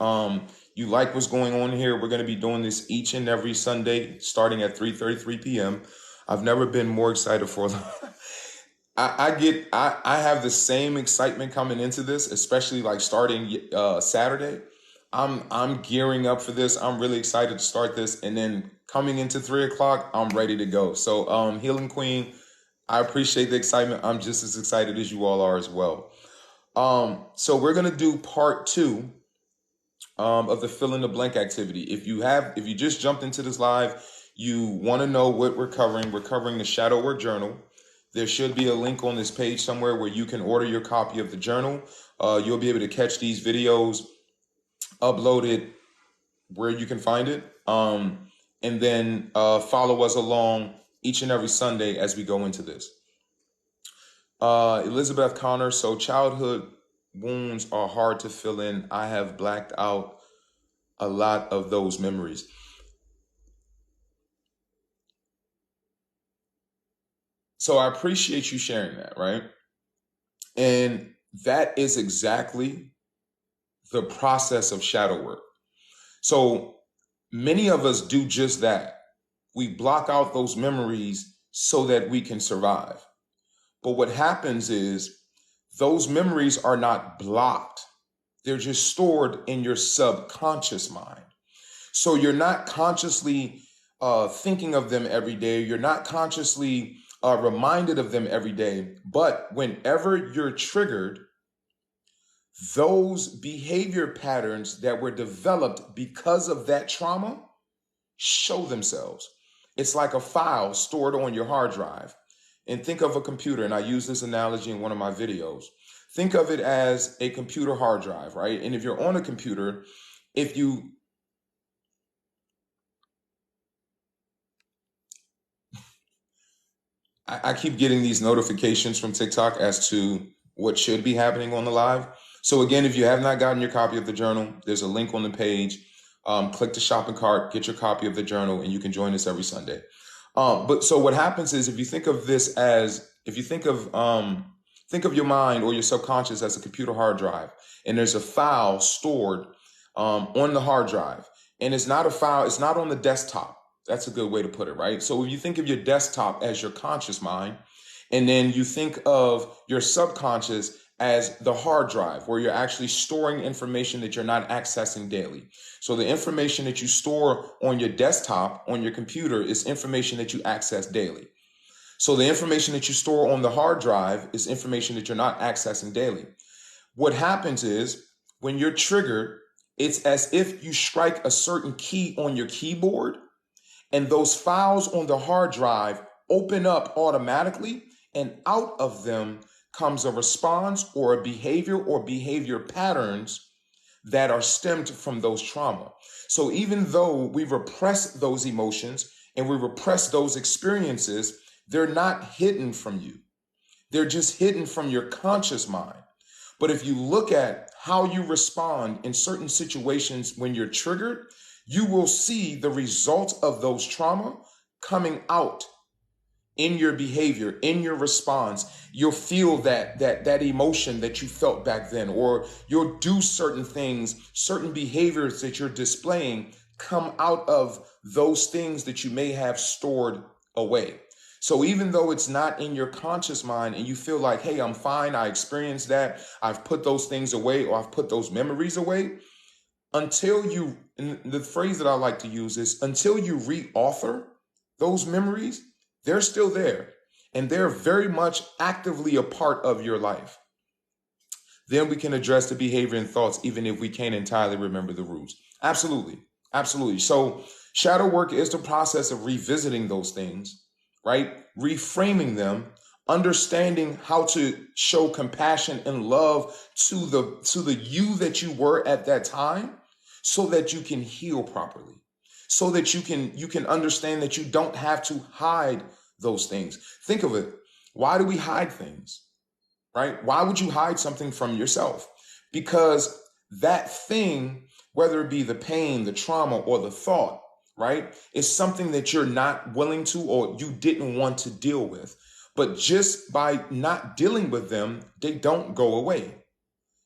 you like what's going on here, we're going to be doing this each and every Sunday starting at 3:33 p.m. I've never been more excited for I have the same excitement coming into this, especially like starting Saturday. I'm gearing up for this. I'm really excited to start this. And then coming into 3 o'clock, I'm ready to go. So Healing Queen, I appreciate the excitement. I'm just as excited as you all are as well. So we're going to do part 2 of the fill in the blank activity. If you just jumped into this live, you want to know what we're covering. We're covering the Shadow Work Journal. There should be a link on this page somewhere where you can order your copy of the journal. You'll be able to catch these videos uploaded where you can find it. And then follow us along each and every Sunday as we go into this. Elizabeth Connor, so childhood wounds are hard to fill in. I have blacked out a lot of those memories. So I appreciate you sharing that, right? And that is exactly the process of shadow work. So many of us do just that. We block out those memories so that we can survive. But what happens is those memories are not blocked. They're just stored in your subconscious mind. So you're not consciously thinking of them every day. You're not consciously reminded of them every day. But whenever you're triggered, those behavior patterns that were developed because of that trauma show themselves. It's like a file stored on your hard drive. And think of a computer, and I use this analogy in one of my videos. Think of it as a computer hard drive, right? And if you're on a computer, if you I keep getting these notifications from TikTok as to what should be happening on the live. So again, if you have not gotten your copy of the journal, there's a link on the page. Click the shopping cart, get your copy of the journal, and you can join us every Sunday. But so what happens is, if you think of this as, if you think of your mind or your subconscious as a computer hard drive, and there's a file stored on the hard drive, and it's not a file, it's not on the desktop. That's a good way to put it, right? So if you think of your desktop as your conscious mind, and then you think of your subconscious as the hard drive, where you're actually storing information that you're not accessing daily. So the information that you store on your desktop, on your computer, is information that you access daily. So the information that you store on the hard drive is information that you're not accessing daily. What happens is, when you're triggered, it's as if you strike a certain key on your keyboard, and those files on the hard drive open up automatically, and out of them comes a response or a behavior or behavior patterns that are stemmed from those trauma. So even though we repress those emotions and we repress those experiences, they're not hidden from you. They're just hidden from your conscious mind. But if you look at how you respond in certain situations when you're triggered, you will see the results of those trauma coming out in your behavior, in your response. You'll feel that emotion that you felt back then, or you'll do certain things, certain behaviors that you're displaying come out of those things that you may have stored away. So even though it's not in your conscious mind and you feel like, hey, I'm fine, I experienced that, I've put those things away, or I've put those memories away, until you, and the phrase that I like to use is, until you reauthor those memories, they're still there, and they're very much actively a part of your life. Then we can address the behavior and thoughts, even if we can't entirely remember the roots. Absolutely. Absolutely. So shadow work is the process of revisiting those things, right? Reframing them, understanding how to show compassion and love to the you that you were at that time, so that you can heal properly, so that you can understand that you don't have to hide those things. Think of it. Why do we hide things, right? Why would you hide something from yourself? Because that thing, whether it be the pain, the trauma, or the thought, right, is something that you're not willing to, or you didn't want to deal with. But just by not dealing with them, they don't go away,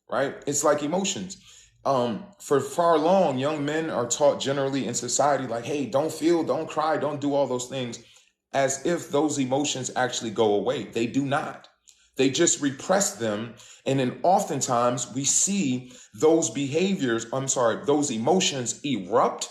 right? It's like emotions. For far long, young men are taught generally in society, like, hey, don't feel, don't cry, don't do all those things, as if those emotions actually go away. They do not. They just repress them. And then oftentimes we see those those emotions erupt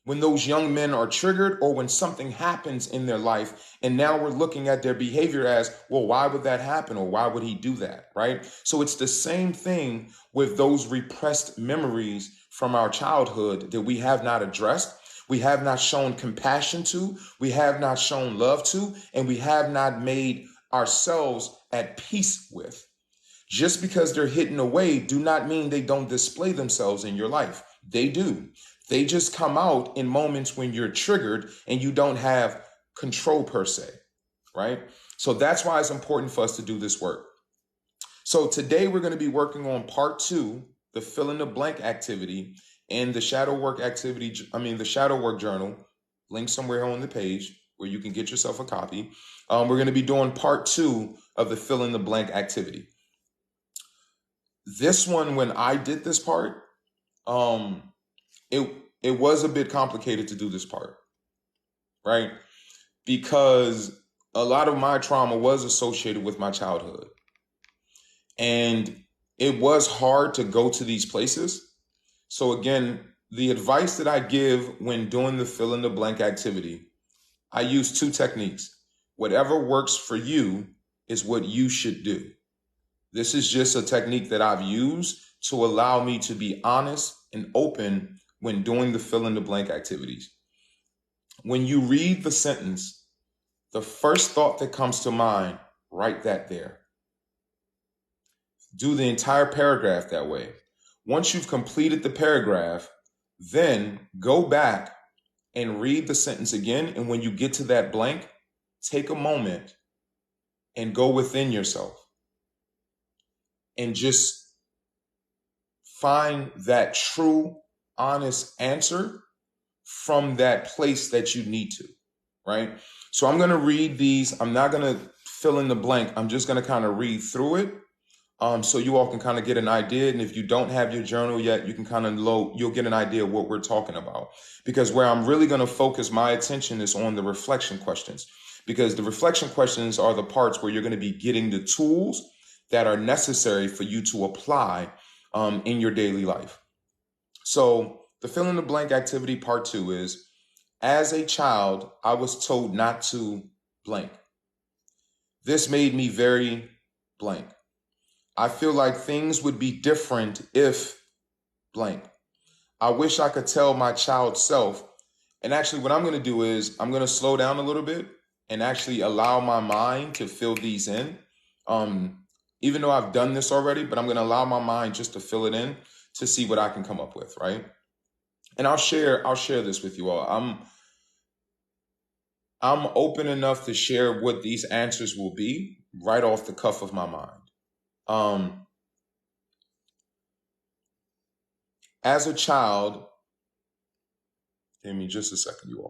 when those young men are triggered, or when something happens in their life. And now we're looking at their behavior as, well, why would that happen? Or why would he do that? Right? So it's the same thing with those repressed memories from our childhood that we have not addressed. We have not shown compassion to, we have not shown love to, and we have not made ourselves at peace with. Just because they're hidden away do not mean they don't display themselves in your life. They do. They just come out in moments when you're triggered and you don't have control per se, right? So that's why it's important for us to do this work. So today we're going to be working on part 2, the fill in the blank activity, and the shadow work the shadow work journal, link somewhere on the page where you can get yourself a copy. We're going to be doing part 2 of the fill in the blank activity. this one, when I did this part, it was a bit complicated to do this part, right? Because a lot of my trauma was associated with my childhood. And it was hard to go to these places. So again, the advice that I give when doing the fill in the blank activity, I use two techniques. Whatever works for you is what you should do. This is just a technique that I've used to allow me to be honest and open when doing the fill in the blank activities. When you read the sentence, the first thought that comes to mind, write that there. Do the entire paragraph that way. Once you've completed the paragraph, then go back and read the sentence again. And when you get to that blank, take a moment and go within yourself and just find that true, honest answer from that place that you need to, right? So I'm going to read these. I'm not going to fill in the blank. I'm just going to kind of read through it. So you all can kind of get an idea. And if you don't have your journal yet, you can kind of you'll get an idea of what we're talking about. Because where I'm really going to focus my attention is on the reflection questions. Because the reflection questions are the parts where you're going to be getting the tools that are necessary for you to apply in your daily life. So the fill in the blank activity part 2 is, as a child, I was told not to blank. This made me very blank. I feel like things would be different if blank. I wish I could tell my child self. And actually what I'm going to do is I'm going to slow down a little bit and actually allow my mind to fill these in. Even though I've done this already, but I'm going to allow my mind just to fill it in to see what I can come up with, right? And I'll share this with you all. I'm open enough to share what these answers will be right off the cuff of my mind. As a child, give me just a second, you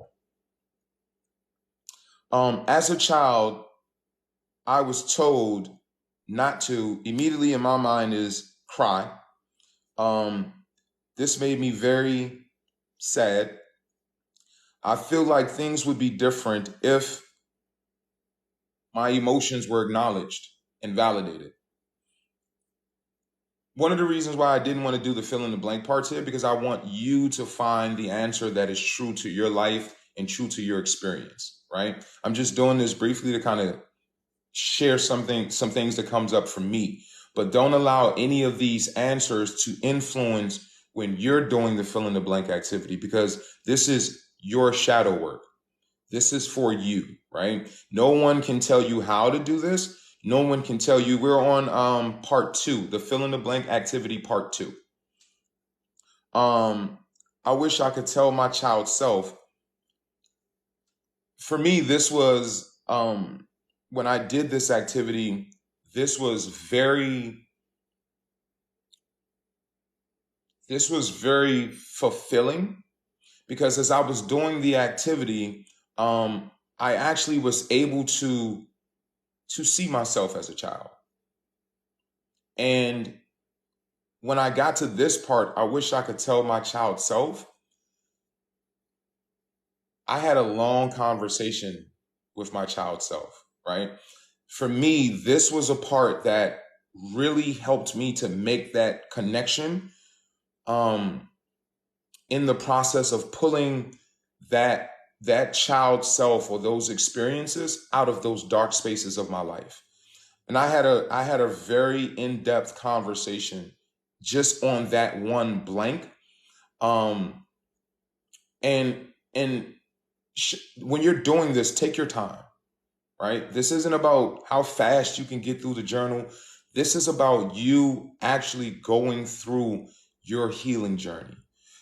all. As a child, I was told not to. Immediately in my mind is cry. This made me very sad. I feel like things would be different if my emotions were acknowledged and validated. One of the reasons why I didn't want to do the fill in the blank parts here, because I want you to find the answer that is true to your life and true to your experience, right? I'm just doing this briefly to kind of share some things that comes up for me, but don't allow any of these answers to influence when you're doing the fill in the blank activity, because this is your shadow work. This is for you, right? No one can tell you how to do this. No one can tell you. We're on part 2, the fill in the blank activity part 2. I wish I could tell my child self. For me, this was when I did this activity, this was very fulfilling, because as I was doing the activity, I actually was able to see myself as a child. And when I got to this part, I wish I could tell my child self, I had a long conversation with my child self, right? For me, this was a part that really helped me to make that connection in the process of pulling that child self or those experiences out of those dark spaces of my life. And I had a very in-depth conversation just on that one blank. When you're doing this, take your time, right? This isn't about how fast you can get through the journal. This is about you actually going through your healing journey.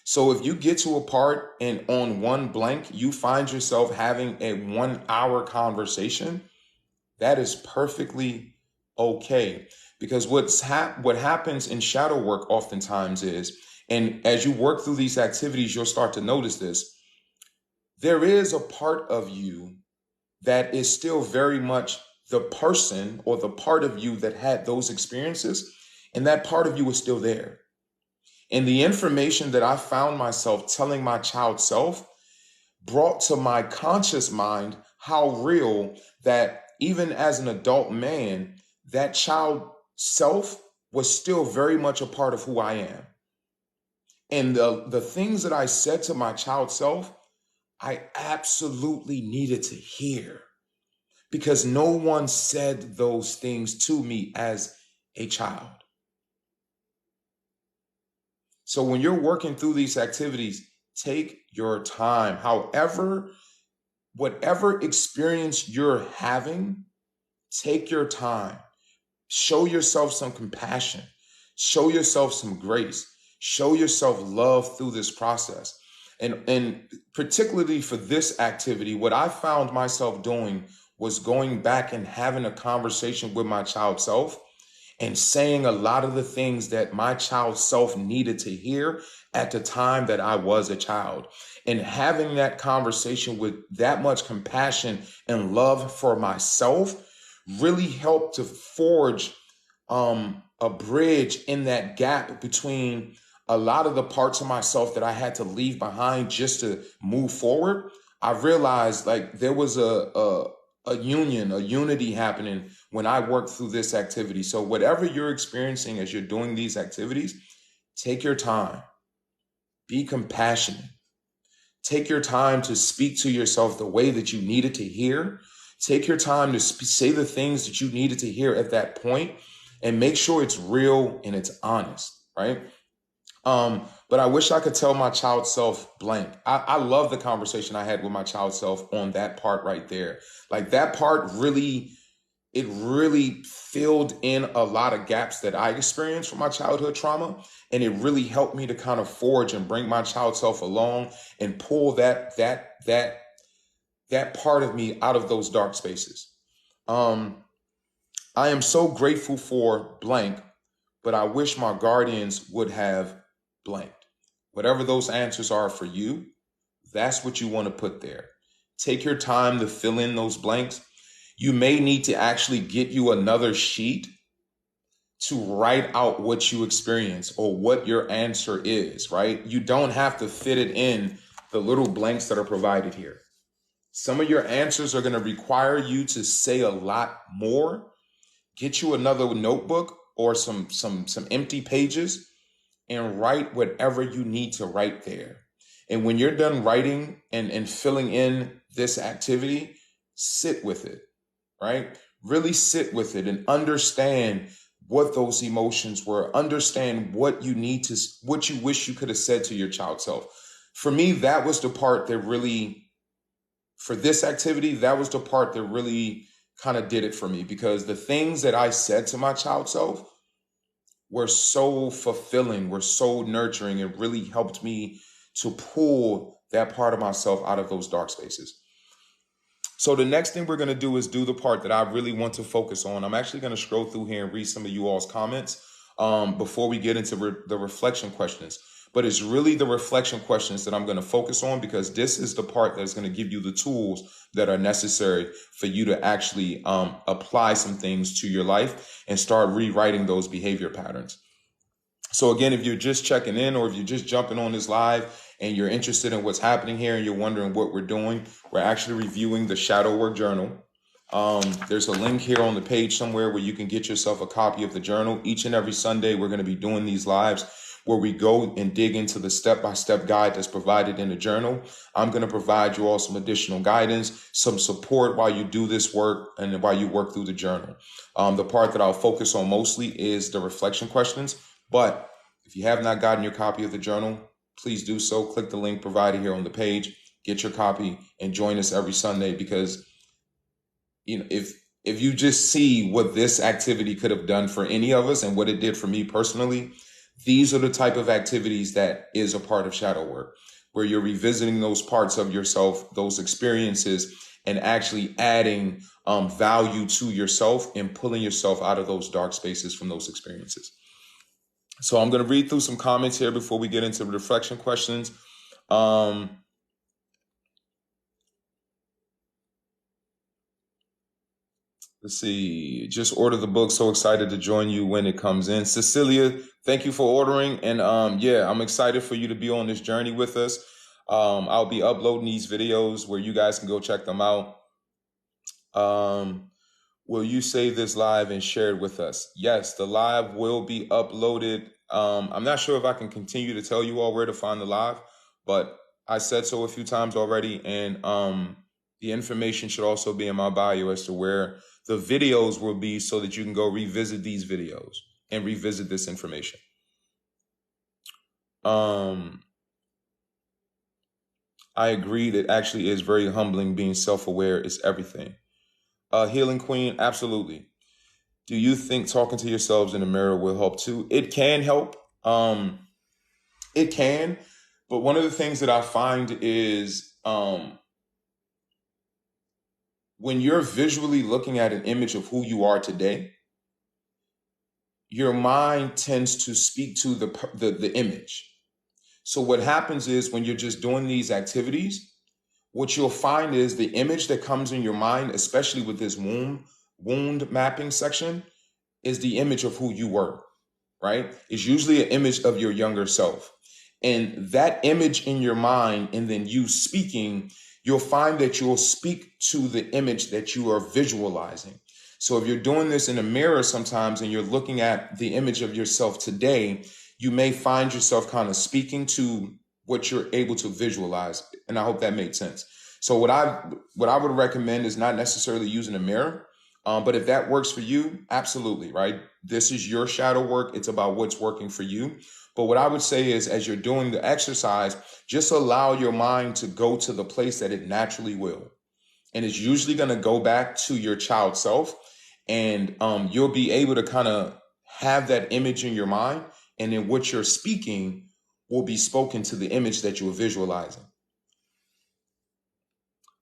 So if you get to a part and on one blank, you find yourself having a 1-hour conversation, that is perfectly okay. Because what happens in shadow work oftentimes is, and as you work through these activities, you'll start to notice this, there is a part of you that is still very much the person or the part of you that had those experiences. And that part of you is still there. And the information that I found myself telling my child self brought to my conscious mind how real that even as an adult man, that child self was still very much a part of who I am. And the things that I said to my child self, I absolutely needed to hear, because no one said those things to me as a child. So when you're working through these activities, take your time. However, whatever experience you're having, take your time. Show yourself some compassion. Show yourself some grace. Show yourself love through this process. And particularly for this activity, what I found myself doing was going back and having a conversation with my child self and saying a lot of the things that my child self needed to hear at the time that I was a child. And having that conversation with that much compassion and love for myself really helped to forge a bridge in that gap between a lot of the parts of myself that I had to leave behind just to move forward. I realized like there was a union, a unity happening when I worked through this activity. So whatever you're experiencing as you're doing these activities, take your time, be compassionate, take your time to speak to yourself the way that you needed to hear. Take your time to say the things that you needed to hear at that point, and make sure it's real and it's honest, right? But I wish I could tell my child self blank. I love the conversation I had with my child self on that part right there. Like that part really, it really filled in a lot of gaps that I experienced from my childhood trauma. And it really helped me to kind of forge and bring my child self along and pull that part of me out of those dark spaces. I am so grateful for blank, but I wish my guardians would have blanked. Whatever those answers are for you, that's what you want to put there. Take your time to fill in those blanks. You may need to actually get you another sheet to write out what you experience or what your answer is, right? You don't have to fit it in the little blanks that are provided here. Some of your answers are going to require you to say a lot more. Get you another notebook or some empty pages and write whatever you need to write there. And when you're done writing and filling in this activity, sit with it, right? Really sit with it and understand what those emotions were. Understand what you wish you could have said to your child self. For me, that was the part that really, for this activity, that was the part that really kind of did it for me, because the things that I said to my child self were so fulfilling, were so nurturing. It really helped me to pull that part of myself out of those dark spaces. So the next thing we're going to do is do the part that I really want to focus on. I'm actually going to scroll through here and read some of you all's comments before we get into the reflection questions. But it's really the reflection questions that I'm going to focus on, because this is the part that's going to give you the tools that are necessary for you to actually apply some things to your life and start rewriting those behavior patterns. So again, if you're just checking in, or if you're just jumping on this live and you're interested in what's happening here and you're wondering what we're doing, we're actually reviewing the Shadow Work Journal. There's a link here on the page somewhere where you can get yourself a copy of the journal. Each and every Sunday, we're going to be doing these lives where we go and dig into the step-by-step guide that's provided in the journal. I'm going to provide you all some additional guidance, some support while you do this work and while you work through the journal. The part that I'll focus on mostly is the reflection questions. But if you have not gotten your copy of the journal, please do so. Click the link provided here on the page, get your copy, and join us every Sunday, because if you just see what this activity could have done for any of us and what it did for me personally, these are the type of activities that is a part of shadow work, where you're revisiting those parts of yourself, those experiences, and actually adding value to yourself and pulling yourself out of those dark spaces from those experiences. So I'm going to read through some comments here before we get into the reflection questions. Let's see. Just ordered the book. So excited to join you when it comes in. Cecilia, thank you for ordering. And yeah, I'm excited for you to be on this journey with us. I'll be uploading these videos where you guys can go check them out. Will you save this live and share it with us? Yes, the live will be uploaded. I'm not sure if I can continue to tell you all where to find the live, but I said so a few times already. And the information should also be in my bio as to where the videos will be so that you can go revisit these videos and revisit this information. I agree that actually is very humbling. Being self-aware is everything. Healing Queen, absolutely. Do you think talking to yourselves in the mirror will help too? It can help. It can. But one of the things that I find is when you're visually looking at an image of who you are today, your mind tends to speak to the image. So what happens is when you're just doing these activities, what you'll find is the image that comes in your mind, especially with this wound mapping section, is the image of who you were, right? It's usually an image of your younger self. And that image in your mind, and then you speaking, you'll find that you'll speak to the image that you are visualizing. So if you're doing this in a mirror sometimes and you're looking at the image of yourself today, you may find yourself kind of speaking to what you're able to visualize. And I hope that made sense. So what I would recommend is not necessarily using a mirror, but if that works for you, absolutely, right? This is your shadow work. It's about what's working for you. But what I would say is, as you're doing the exercise, just allow your mind to go to the place that it naturally will. And it's usually going to go back to your child self. And you'll be able to kind of have that image in your mind. And then what you're speaking will be spoken to the image that you were visualizing.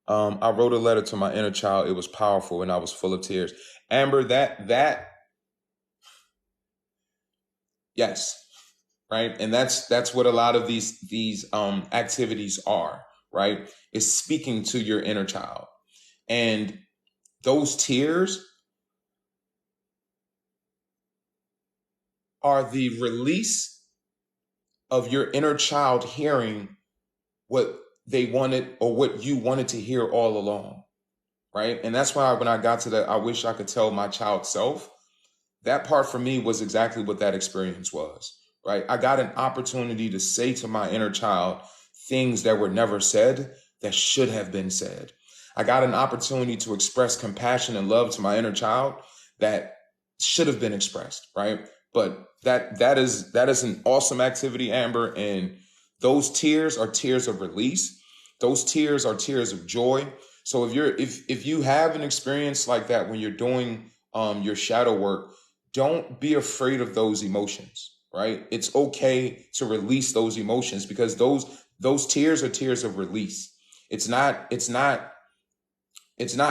I wrote a letter to my inner child. It was powerful and I was full of tears. Amber, yes, right? And that's what a lot of these activities are, right? Is speaking to your inner child. And those tears are the release of your inner child hearing what they wanted or what you wanted to hear all along, right? And that's why when I got to that, I wish I could tell my child self, that part for me was exactly what that experience was, right? I got an opportunity to say to my inner child things that were never said that should have been said. I got an opportunity to express compassion and love to my inner child that should have been expressed, right? But that is an awesome activity, Amber, and those tears are tears of release. Those tears are tears of joy. So if you have an experience like that when you're doing your shadow work, don't be afraid of those emotions, right? It's okay to release those emotions because those tears are tears of release. It's not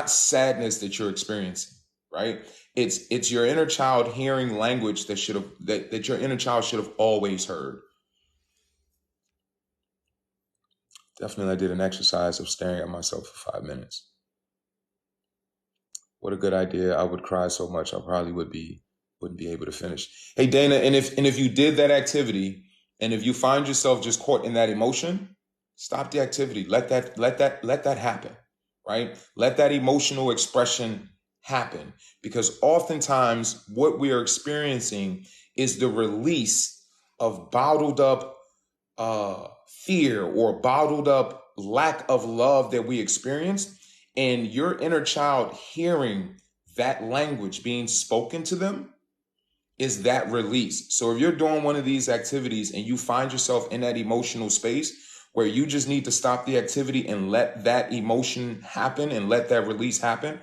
sadness that you're experiencing, right? It's your inner child hearing language that your inner child should have always heard. Definitely, I did an exercise of staring at myself for 5 minutes. What a good idea. I would cry so much I probably wouldn't be able to finish. Hey Dana, and if you did that activity and if you find yourself just caught in that emotion, stop the activity. Let that happen, right? Let that emotional expression happen, because oftentimes what we are experiencing is the release of bottled up fear or bottled up lack of love that we experienced, and your inner child hearing that language being spoken to them is that release. So if you're doing one of these activities and you find yourself in that emotional space where you just need to stop the activity and let that emotion happen and let that release happen,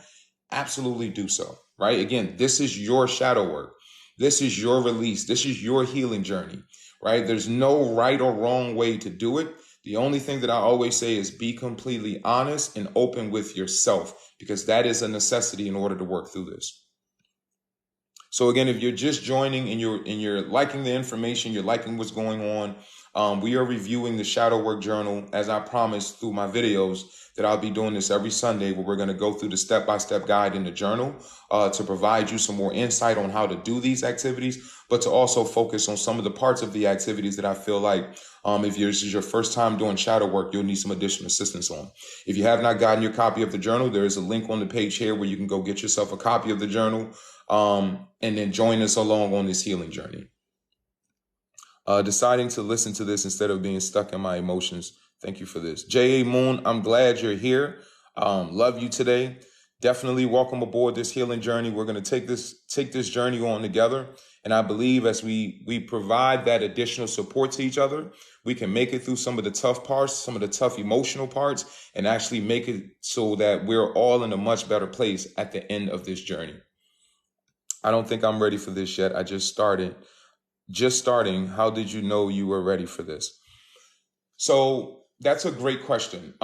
absolutely do so, right? Again, this is your shadow work. This is your release. This is your healing journey, right? There's no right or wrong way to do it. The only thing that I always say is be completely honest and open with yourself, because that is a necessity in order to work through this. So again, if you're just joining and you're liking the information, you're liking what's going on, We are reviewing the Shadow Work Journal, as I promised through my videos, that I'll be doing this every Sunday, where we're going to go through the step-by-step guide in the journal to provide you some more insight on how to do these activities, but to also focus on some of the parts of the activities that I feel like if this is your first time doing shadow work, you'll need some additional assistance on. If you have not gotten your copy of the journal, there is a link on the page here where you can go get yourself a copy of the journal and then join us along on this healing journey. Deciding to listen to this instead of being stuck in my emotions. Thank you for this. J.A. Moon, I'm glad you're here. Love you today. Definitely welcome aboard this healing journey. We're going to take this journey on together. And I believe as we provide that additional support to each other, we can make it through some of the tough parts, some of the tough emotional parts, and actually make it so that we're all in a much better place at the end of this journey. I don't think I'm ready for this yet. I just started. Just starting. How did you know you were ready for this? So that's a great question.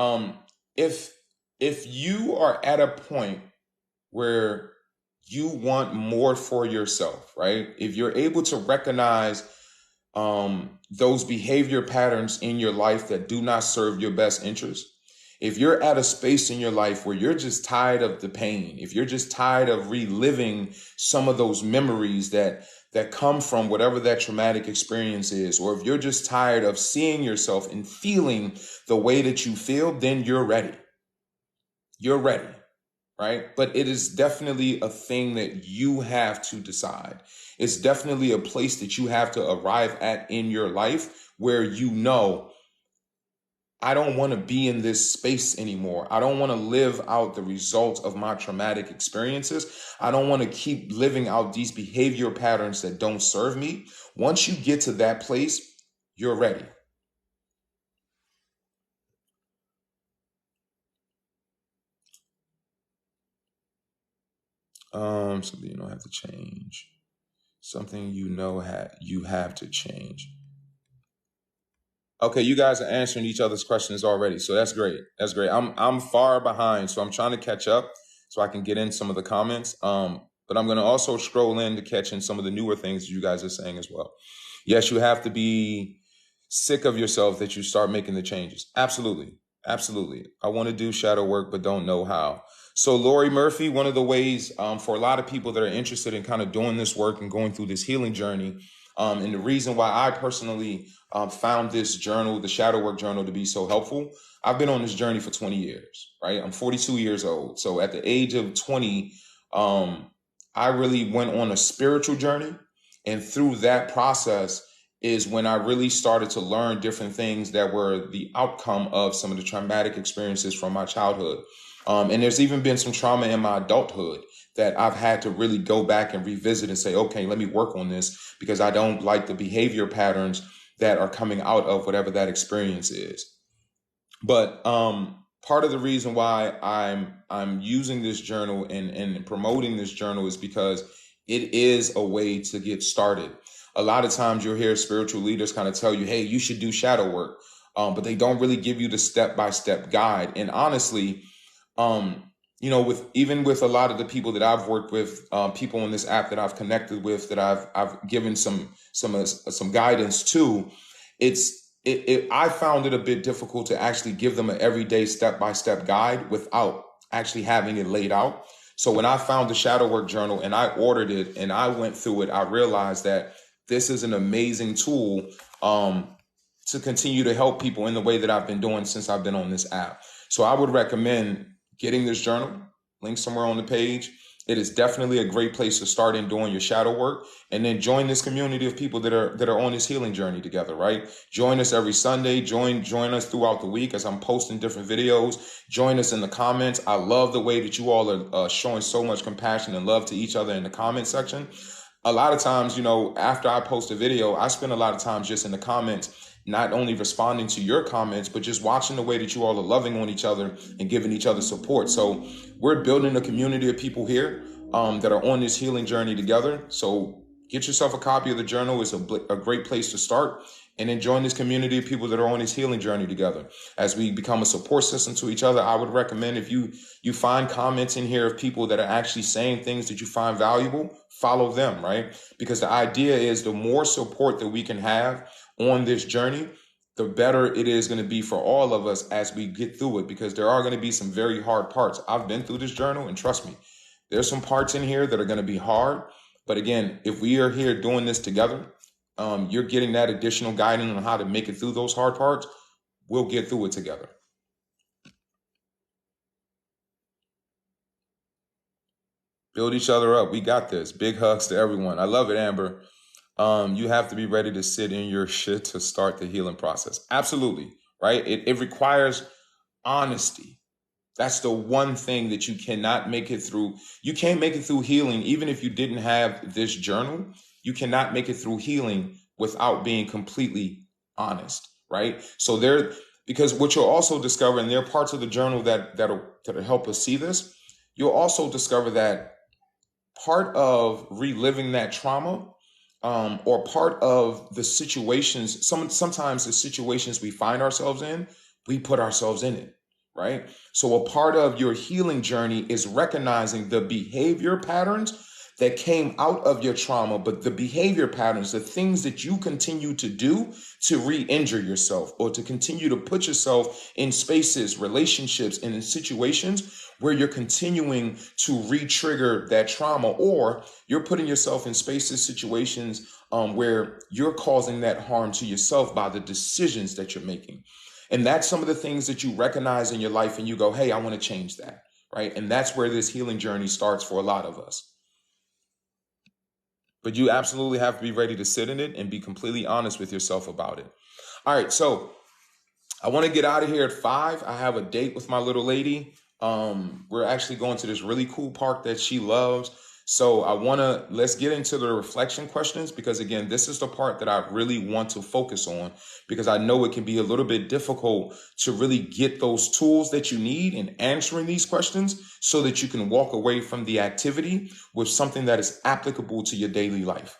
If you are at a point where you want more for yourself, right? If you're able to recognize those behavior patterns in your life that do not serve your best interest, if you're at a space in your life where you're just tired of the pain, if you're just tired of reliving some of those memories that come from whatever that traumatic experience is, or if you're just tired of seeing yourself and feeling the way that you feel, then you're ready. You're ready, right? But it is definitely a thing that you have to decide. It's definitely a place that you have to arrive at in your life where you know, I don't want to be in this space anymore. I don't want to live out the results of my traumatic experiences. I don't want to keep living out these behavior patterns that don't serve me. Once you get to that place, you're ready. Something you don't have to change. Something you know you have to change. Okay, you guys are answering each other's questions already, so that's great. That's great. I'm far behind, so I'm trying to catch up so I can get in some of the comments. But I'm going to also scroll in to catch in some of the newer things you guys are saying as well. Yes, you have to be sick of yourself that you start making the changes. Absolutely. Absolutely. I want to do shadow work, but don't know how. So Lori Murphy, one of the ways for a lot of people that are interested in kind of doing this work and going through this healing journey, and the reason why I personally found this journal, the Shadow Work Journal, to be so helpful, I've been on this journey for 20 years, right? I'm 42 years old. So at the age of 20, I really went on a spiritual journey. And through that process is when I really started to learn different things that were the outcome of some of the traumatic experiences from my childhood. And there's even been some trauma in my adulthood that I've had to really go back and revisit and say, okay, let me work on this because I don't like the behavior patterns that are coming out of whatever that experience is. But part of the reason why I'm using this journal and promoting this journal is because it is a way to get started. A lot of times you'll hear spiritual leaders kind of tell you, hey, you should do shadow work, but they don't really give you the step-by-step guide. And honestly, you know, with a lot of the people that I've worked with, people on this app that I've connected with, that I've given some guidance to, I found it a bit difficult to actually give them an everyday step-by-step guide without actually having it laid out. So when I found the Shadow Work Journal and I ordered it and I went through it, I realized that this is an amazing tool to continue to help people in the way that I've been doing since I've been on this app. So I would recommend getting this journal, link somewhere on the page. It is definitely a great place to start in doing your shadow work, and then join this community of people that are on this healing journey together, right? Join us every Sunday. Join us throughout the week as I'm posting different videos. Join us in the comments. I love the way that you all are showing so much compassion and love to each other in the comment section. A lot of times, you know, after I post a video, I spend a lot of time just in the comments, not only responding to your comments, but just watching the way that you all are loving on each other and giving each other support. So we're building a community of people here that are on this healing journey together. So get yourself a copy of the journal. It's a great place to start. And then join this community of people that are on this healing journey together. As we become a support system to each other, I would recommend if you find comments in here of people that are actually saying things that you find valuable, follow them, right? Because the idea is the more support that we can have, on this journey, the better it is going to be for all of us as we get through it, because there are going to be some very hard parts. I've been through this journal, and trust me, there's some parts in here that are going to be hard. But again, if we are here doing this together, you're getting that additional guidance on how to make it through those hard parts. We'll get through it together. Build each other up. We got this. Big hugs to everyone. I love it, Amber. You have to be ready to sit in your shit to start the healing process. Absolutely, right? It requires honesty. That's the one thing that you cannot make it through. You can't make it through healing, even if you didn't have this journal. You cannot make it through healing without being completely honest, right? So because what you'll also discover, and there are parts of the journal that'll help us see this, you'll also discover that part of reliving that trauma, or part of the situations, sometimes the situations we find ourselves in, we put ourselves in it, right? So a part of your healing journey is recognizing the behavior patterns that came out of your trauma, but the behavior patterns, the things that you continue to do to re-injure yourself, or to continue to put yourself in spaces, relationships, and in situations where you're continuing to re-trigger that trauma, or you're putting yourself in spaces, situations where you're causing that harm to yourself by the decisions that you're making. And that's some of the things that you recognize in your life, and you go, hey, I want to change that, right? And that's where this healing journey starts for a lot of us. But you absolutely have to be ready to sit in it and be completely honest with yourself about it. All right, so I want to get out of here at 5. I have a date with my little lady. We're actually going to this really cool park that she loves. So let's get into the reflection questions, because again, this is the part that I really want to focus on, because I know it can be a little bit difficult to really get those tools that you need in answering these questions, so that you can walk away from the activity with something that is applicable to your daily life.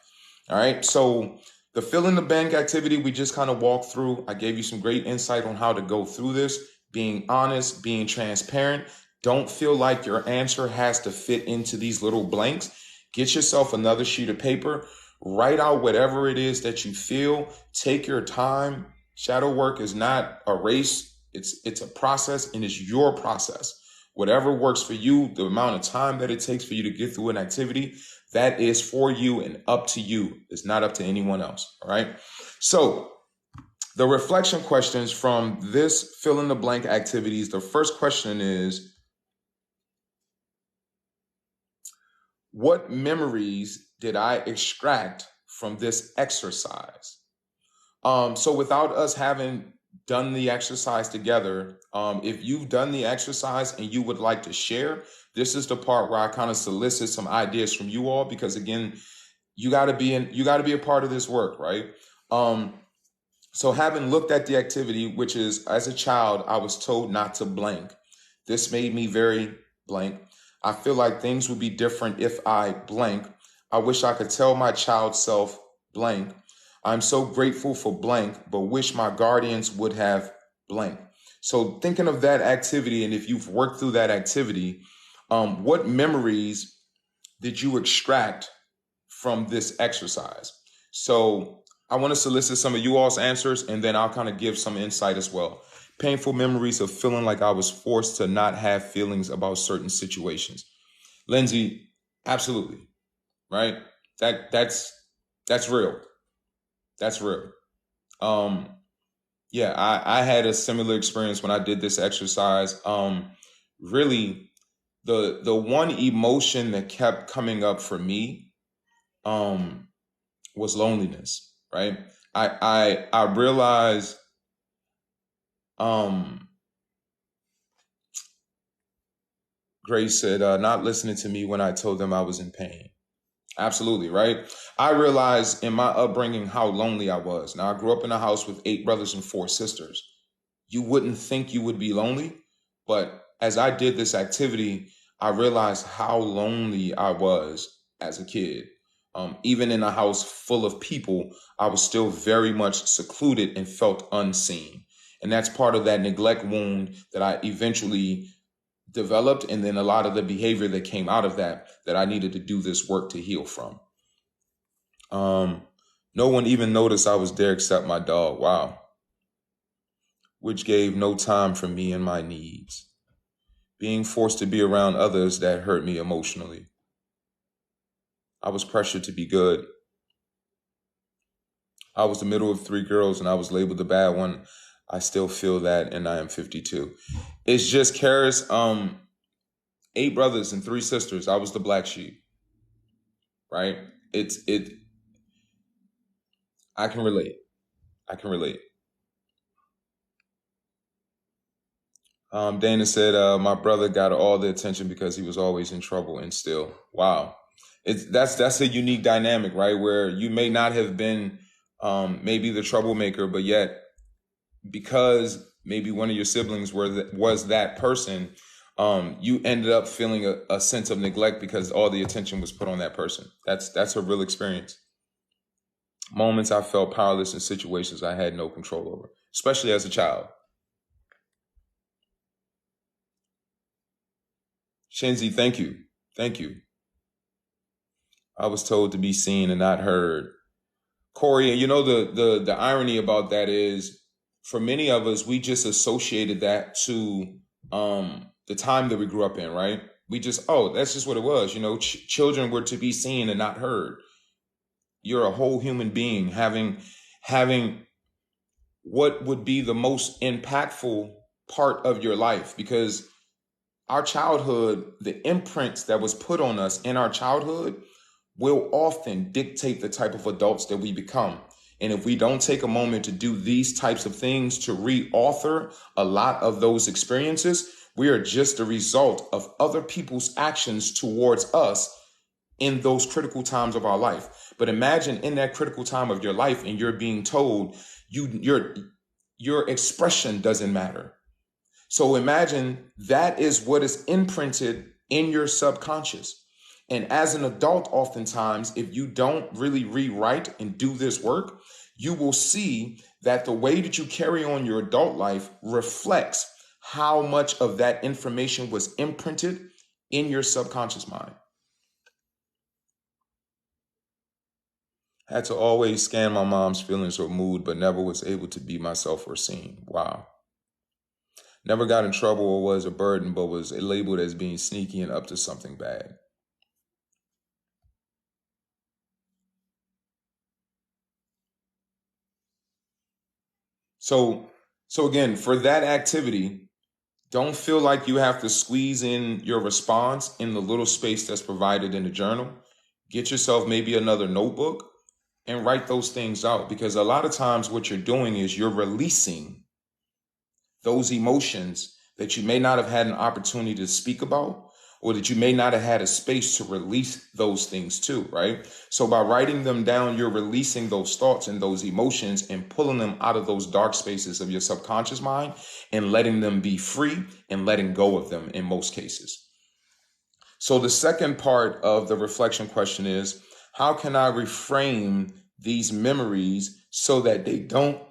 All right. So the fill in the blank activity, we just kind of walked through. I gave you some great insight on how to go through this, being honest, being transparent. Don't feel like your answer has to fit into these little blanks. Get yourself another sheet of paper, write out whatever it is that you feel. Take your time. Shadow work is not a race. It's a process, and it's your process. Whatever works for you, the amount of time that it takes for you to get through an activity, that is for you and up to you. It's not up to anyone else. All right. So the reflection questions from this fill in the blank activities. The first question is, what memories did I extract from this exercise? So without us having done the exercise together, if you've done the exercise and you would like to share, this is the part where I kind of solicit some ideas from you all, because again, you got to be a part of this work, right? So having looked at the activity, which is, as a child, I was told not to blank. This made me very blank. I feel like things would be different if I blank. I wish I could tell my child self blank. I'm so grateful for blank, but wish my guardians would have blank. So thinking of that activity, and if you've worked through that activity, what memories did you extract from this exercise? So I want to solicit some of you all's answers, and then I'll kind of give some insight as well. Painful memories of feeling like I was forced to not have feelings about certain situations. Lindsay, absolutely, right? That's real. That's real. Yeah, I had a similar experience when I did this exercise. Really, the one emotion that kept coming up for me was loneliness, right? I realized Grace said, not listening to me when I told them I was in pain. Absolutely, right? I realized in my upbringing how lonely I was. Now, I grew up in a house with 8 brothers and 4 sisters. You wouldn't think you would be lonely, but as I did this activity, I realized how lonely I was as a kid. Even in a house full of people, I was still very much secluded and felt unseen. And that's part of that neglect wound that I eventually developed, and then a lot of the behavior that came out of that I needed to do this work to heal from. No one even noticed I was there except my dog. Wow. Which gave no time for me and my needs. Being forced to be around others that hurt me emotionally. I was pressured to be good. I was the middle of 3 girls and I was labeled the bad one. I still feel that, and I am 52. It's just Karis, 8 brothers and 3 sisters. I was the black sheep, right? I can relate. Dana said, my brother got all the attention because he was always in trouble and still. Wow. That's a unique dynamic, right? Where you may not have been maybe the troublemaker, but yet because maybe one of your siblings was that person, you ended up feeling a sense of neglect because all the attention was put on that person. That's a real experience. Moments I felt powerless in situations I had no control over, especially as a child. Shenzi, thank you. Thank you. I was told to be seen and not heard. Corey, you know, the irony about that is for many of us, we just associated that to the time that we grew up in, right? We just, that's just what it was. You know, children were to be seen and not heard. You're a whole human being having what would be the most impactful part of your life, because our childhood, the imprints that was put on us in our childhood will often dictate the type of adults that we become. And if we don't take a moment to do these types of things to reauthor a lot of those experiences, we are just a result of other people's actions towards us in those critical times of our life. But imagine in that critical time of your life and you're being told your expression doesn't matter. So imagine that is what is imprinted in your subconscious. And as an adult, oftentimes, if you don't really rewrite and do this work, you will see that the way that you carry on your adult life reflects how much of that information was imprinted in your subconscious mind. Had to always scan my mom's feelings or mood, but never was able to be myself or seen. Wow. Never got in trouble or was a burden, but was labeled as being sneaky and up to something bad. So again, for that activity, don't feel like you have to squeeze in your response in the little space that's provided in the journal. Get yourself maybe another notebook and write those things out, because a lot of times what you're doing is you're releasing those emotions that you may not have had an opportunity to speak about, or that you may not have had a space to release those things to, right? So by writing them down, you're releasing those thoughts and those emotions and pulling them out of those dark spaces of your subconscious mind and letting them be free and letting go of them in most cases. So the second part of the reflection question is, how can I reframe these memories so that they don't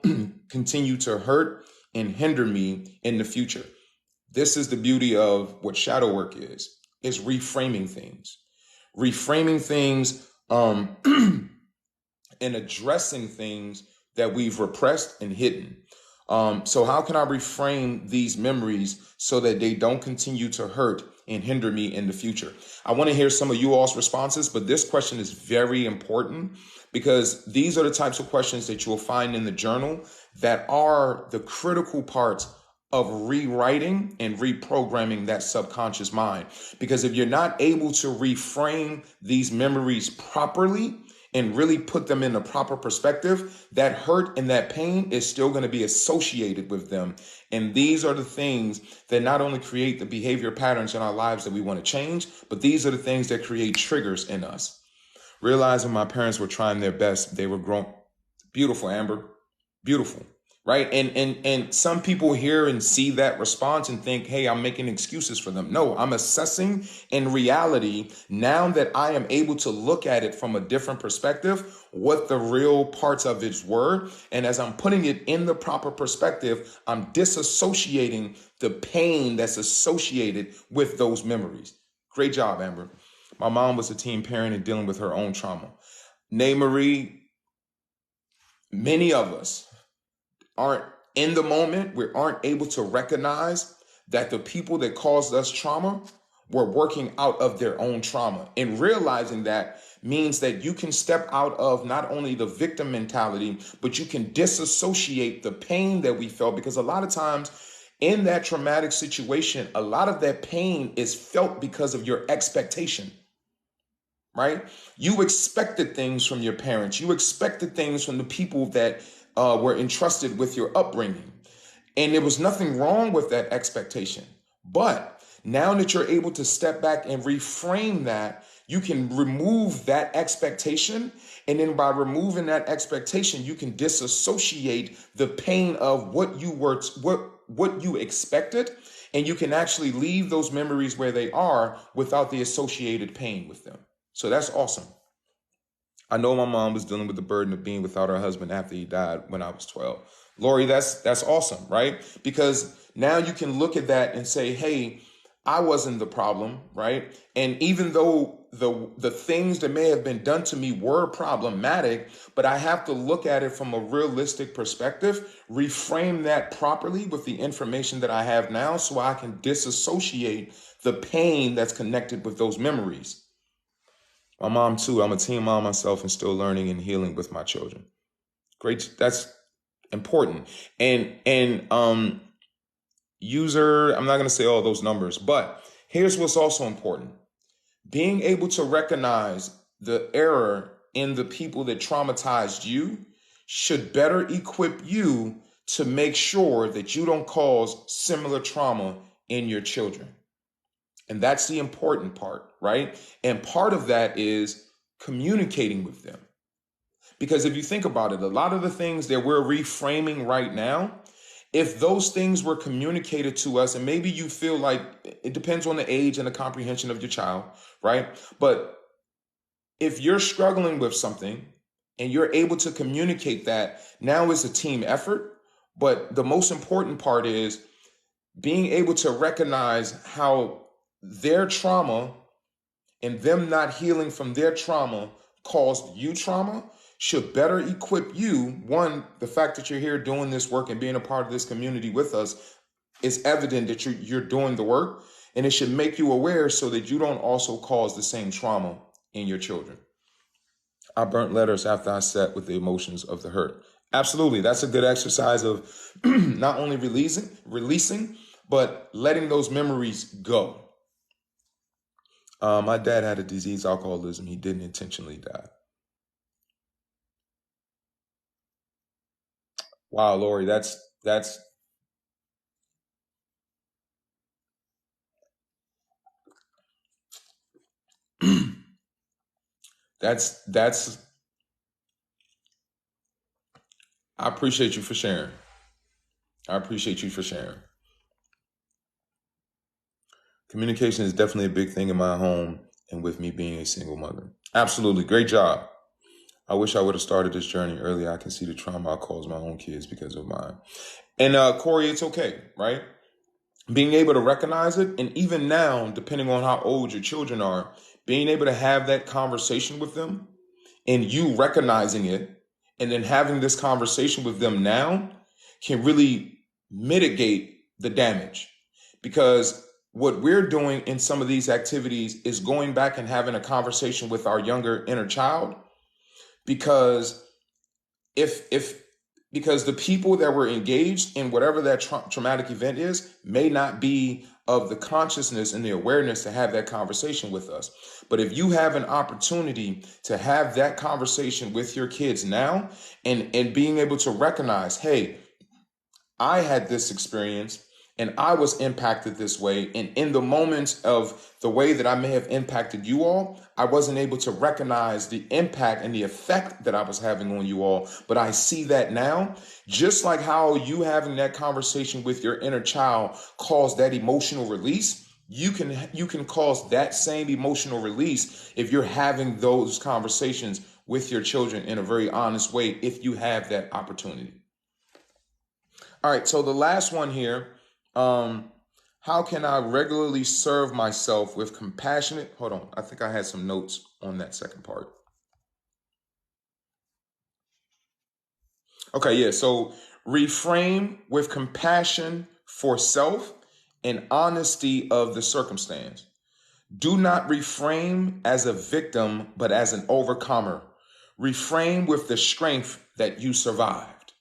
continue to hurt and hinder me in the future? This is the beauty of what shadow work is reframing things. Reframing things and addressing things that we've repressed and hidden. So how can I reframe these memories so that they don't continue to hurt and hinder me in the future? I want to hear some of you all's responses, but this question is very important because these are the types of questions that you'll find in the journal that are the critical parts of rewriting and reprogramming that subconscious mind. Because if you're not able to reframe these memories properly and really put them in the proper perspective, that hurt and that pain is still going to be associated with them. And these are the things that not only create the behavior patterns in our lives that we want to change, but these are the things that create triggers in us. Realizing my parents were trying their best, they were grown. Beautiful, Amber. Beautiful. Right. And some people hear and see that response and think, hey, I'm making excuses for them. No, I'm assessing in reality, now that I am able to look at it from a different perspective, what the real parts of it were. And as I'm putting it in the proper perspective, I'm disassociating the pain that's associated with those memories. Great job, Amber. My mom was a teen parent and dealing with her own trauma. Nay Marie, many of us aren't in the moment. We aren't able to recognize that the people that caused us trauma were working out of their own trauma. And realizing that means that you can step out of not only the victim mentality, but you can disassociate the pain that we felt. Because a lot of times in that traumatic situation, a lot of that pain is felt because of your expectation, right? You expected things from your parents. You expected things from the people that were entrusted with your upbringing. And there was nothing wrong with that expectation. But now that you're able to step back and reframe that, you can remove that expectation. And then by removing that expectation, you can disassociate the pain of what you expected. And you can actually leave those memories where they are without the associated pain with them. So that's awesome. I know my mom was dealing with the burden of being without her husband after he died when I was 12. Lori, that's awesome, right? Because now you can look at that and say, hey, I wasn't the problem, right? And even though the things that may have been done to me were problematic, but I have to look at it from a realistic perspective, reframe that properly with the information that I have now so I can disassociate the pain that's connected with those memories. My mom too. I'm a teen mom myself and still learning and healing with my children. Great. That's important. And user, I'm not going to say all those numbers, but here's what's also important. Being able to recognize the error in the people that traumatized you should better equip you to make sure that you don't cause similar trauma in your children. And that's the important part, right? And part of that is communicating with them. Because if you think about it, a lot of the things that we're reframing right now, if those things were communicated to us, and maybe you feel like it depends on the age and the comprehension of your child, right? But if you're struggling with something and you're able to communicate that, now it's a team effort. But the most important part is being able to recognize how their trauma and them not healing from their trauma caused you trauma should better equip you. One, the fact that you're here doing this work and being a part of this community with us is evident that you're doing the work, and it should make you aware so that you don't also cause the same trauma in your children. I burnt letters after I sat with the emotions of the hurt. Absolutely. That's a good exercise of not only releasing, but letting those memories go. My dad had a disease, alcoholism. He didn't intentionally die. Wow, Lori, that's that's I appreciate you for sharing. I appreciate you for sharing. Communication is definitely a big thing in my home and with me being a single mother. Absolutely. Great job. I wish I would have started this journey earlier. I can see the trauma I caused my own kids because of mine. And Corey, it's okay, right? Being able to recognize it. And even now, depending on how old your children are, being able to have that conversation with them and you recognizing it and then having this conversation with them now can really mitigate the damage. Because what we're doing in some of these activities is going back and having a conversation with our younger inner child. Because because the people that were engaged in whatever that traumatic event is may not be of the consciousness and the awareness to have that conversation with us. But if you have an opportunity to have that conversation with your kids now and being able to recognize, hey, I had this experience and I was impacted this way. And in the moments of the way that I may have impacted you all, I wasn't able to recognize the impact and the effect that I was having on you all. But I see that now, just like how you having that conversation with your inner child caused that emotional release. You can cause that same emotional release if you're having those conversations with your children in a very honest way, if you have that opportunity. All right, so the last one here, how can I regularly serve myself with compassionate? Hold on, I think I had some notes on that second part. Okay, yeah. So reframe with compassion for self and honesty of the circumstance. Do not reframe as a victim, but as an overcomer. Reframe with the strength that you survived.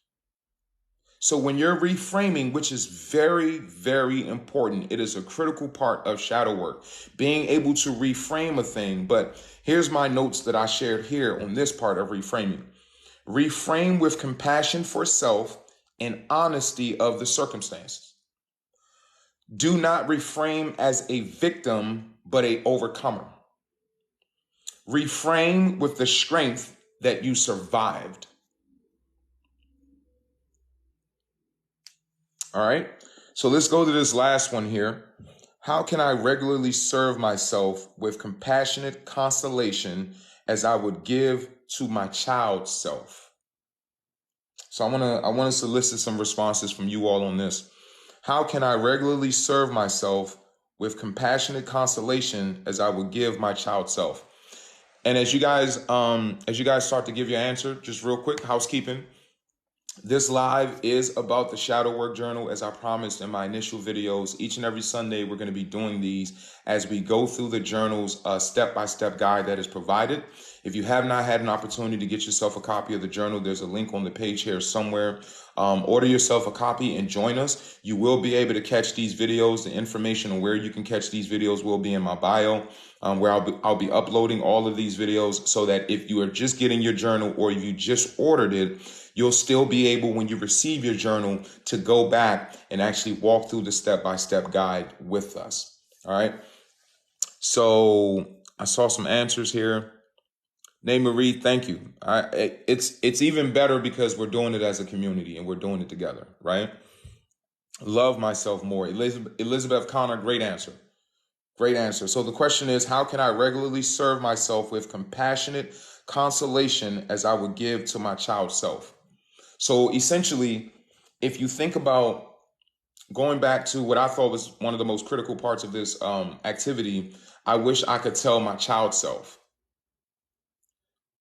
So when you're reframing, which is very, very important, it is a critical part of shadow work, being able to reframe a thing. But here's my notes that I shared here on this part of reframing. Reframe with compassion for self and honesty of the circumstances. Do not reframe as a victim, but a overcomer. Reframe with the strength that you survived. All right. So let's go to this last one here. How can I regularly serve myself with compassionate consolation as I would give to my child self? So I want to solicit some responses from you all on this. How can I regularly serve myself with compassionate consolation as I would give my child self? And as you guys start to give your answer, just real quick, housekeeping. This live is about the Shadow Work Journal, as I promised in my initial videos. Each and every Sunday, we're going to be doing these as we go through the journal's step-by-step guide that is provided. If you have not had an opportunity to get yourself a copy of the journal, there's a link on the page here somewhere. Order yourself a copy and join us. You will be able to catch these videos. The information on where you can catch these videos will be in my bio, where I'll be uploading all of these videos so that if you are just getting your journal or if you just ordered it, you'll still be able, when you receive your journal, to go back and actually walk through the step-by-step guide with us. All right. So I saw some answers here. Nay Marie, thank you. It's even better because we're doing it as a community and we're doing it together, right? Love myself more. Elizabeth Connor, great answer. Great answer. So the question is, how can I regularly serve myself with compassionate consolation as I would give to my child self? So essentially, if you think about going back to what I thought was one of the most critical parts of this activity, I wish I could tell my child self.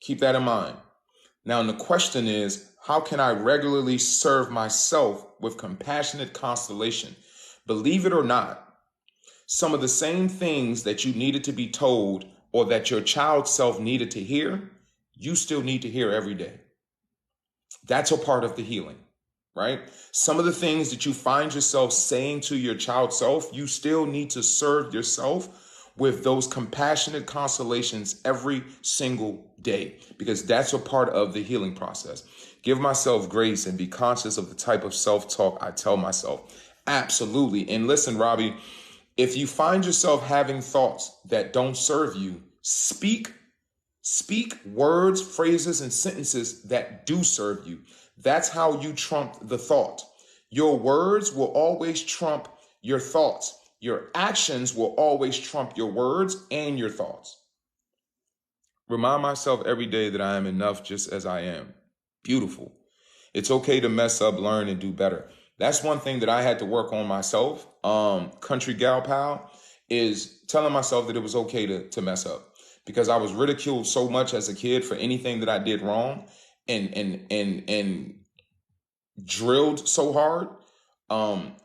Keep that in mind. Now, the question is, how can I regularly serve myself with compassionate consolation? Believe it or not, some of the same things that you needed to be told or that your child self needed to hear, you still need to hear every day. That's a part of the healing, right? Some of the things that you find yourself saying to your child self, you still need to serve yourself with those compassionate consolations every single day, because that's a part of the healing process. Give myself grace and be conscious of the type of self-talk I tell myself. Absolutely. And listen, Robbie, if you find yourself having thoughts that don't serve you, speak words, phrases, and sentences that do serve you. That's how you trump the thought. Your words will always trump your thoughts. Your actions will always trump your words and your thoughts. Remind myself every day that I am enough just as I am. Beautiful. It's okay to mess up, learn, and do better. That's one thing that I had to work on myself. Country gal pal is telling myself that it was okay to mess up, because I was ridiculed so much as a kid for anything that I did wrong and drilled so hard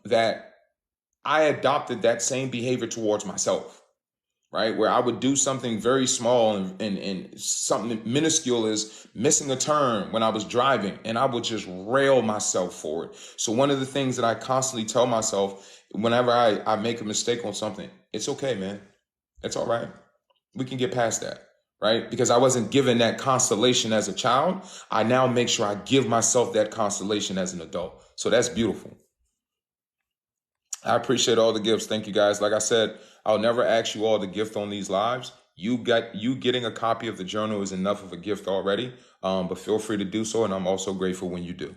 that I adopted that same behavior towards myself, right? Where I would do something very small and something minuscule as missing a turn when I was driving, and I would just rail myself for it. So one of the things that I constantly tell myself whenever I make a mistake on something, it's okay, man. It's all right. We can get past that, right? Because I wasn't given that consolation as a child. I now make sure I give myself that consolation as an adult. So that's beautiful. I appreciate all the gifts. Thank you, guys. Like I said, I'll never ask you all the gift on these lives. You getting a copy of the journal is enough of a gift already, but feel free to do so, and I'm also grateful when you do.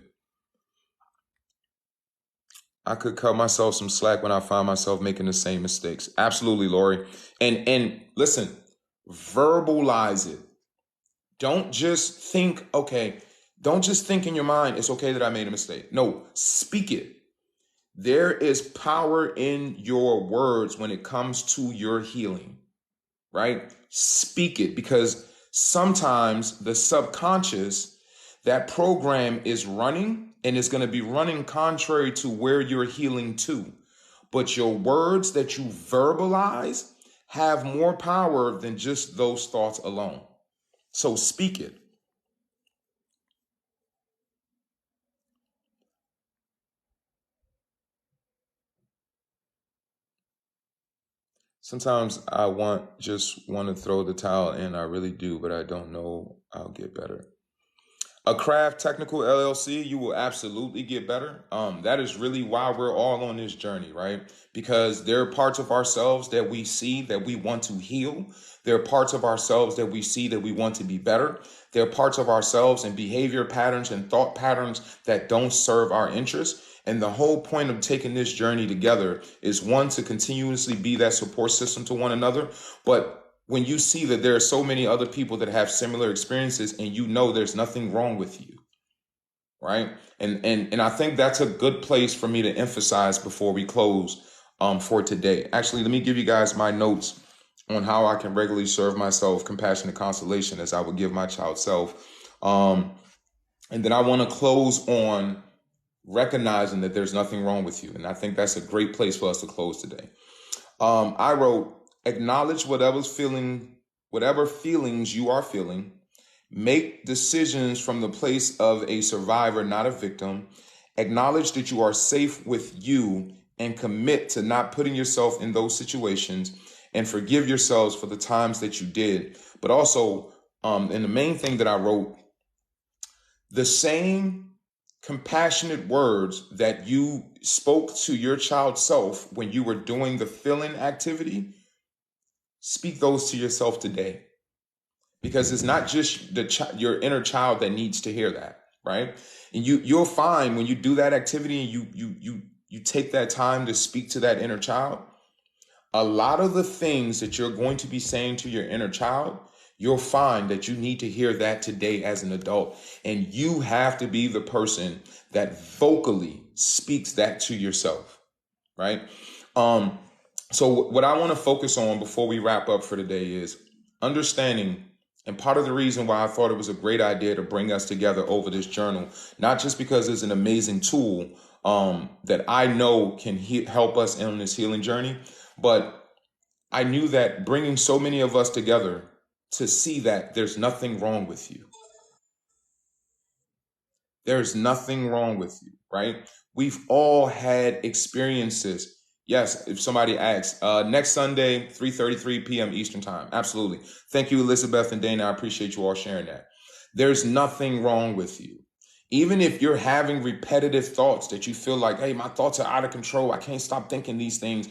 I could cut myself some slack when I find myself making the same mistakes. Absolutely, Lori. And listen, verbalize it. Don't just think, don't just think in your mind, it's okay that I made a mistake. No, speak it. There is power in your words when it comes to your healing, right? Speak it, because sometimes the subconscious That program is running, and it's going to be running contrary to where you're healing to. But your words that you verbalize have more power than just those thoughts alone. So speak it. Sometimes I just want to throw the towel in. I really do, but I don't know I'll get better. A Craft Technical LLC, you will absolutely get better. That is really why we're all on this journey, right? Because there are parts of ourselves that we see that we want to heal. There are parts of ourselves that we see that we want to be better. There are parts of ourselves and behavior patterns and thought patterns that don't serve our interests. And the whole point of taking this journey together is, one, to continuously be that support system to one another, but when you see that there are so many other people that have similar experiences and you know there's nothing wrong with you, right? And I think that's a good place for me to emphasize before we close for today. Actually, let me give you guys my notes on how I can regularly serve myself compassionate consolation as I would give my child self. And then I want to close on recognizing that there's nothing wrong with you. And I think that's a great place for us to close today. I wrote, acknowledge whatever feelings you are feeling. Make decisions from the place of a survivor, not a victim. Acknowledge that you are safe with you and commit to not putting yourself in those situations, and forgive yourselves for the times that you did. But also, and the main thing that I wrote, the same compassionate words that you spoke to your child self when you were doing the fill-in activity, speak those to yourself today, because it's not just your inner child that needs to hear that, right? And you'll find when you do that activity and you take that time to speak to that inner child, a lot of the things that you're going to be saying to your inner child, you'll find that you need to hear that today as an adult. And you have to be the person that vocally speaks that to yourself, right? So what I want to focus on before we wrap up for today is understanding, and part of the reason why I thought it was a great idea to bring us together over this journal, not just because it's an amazing tool that I know can help us on this healing journey, but I knew that bringing so many of us together to see that there's nothing wrong with you. There's nothing wrong with you, right? We've all had experiences. Yes, if somebody asks, next Sunday, 3:33 p.m. Eastern time. Absolutely. Thank you, Elizabeth and Dana. I appreciate you all sharing that. There's nothing wrong with you. Even if you're having repetitive thoughts that you feel like, hey, my thoughts are out of control, I can't stop thinking these things,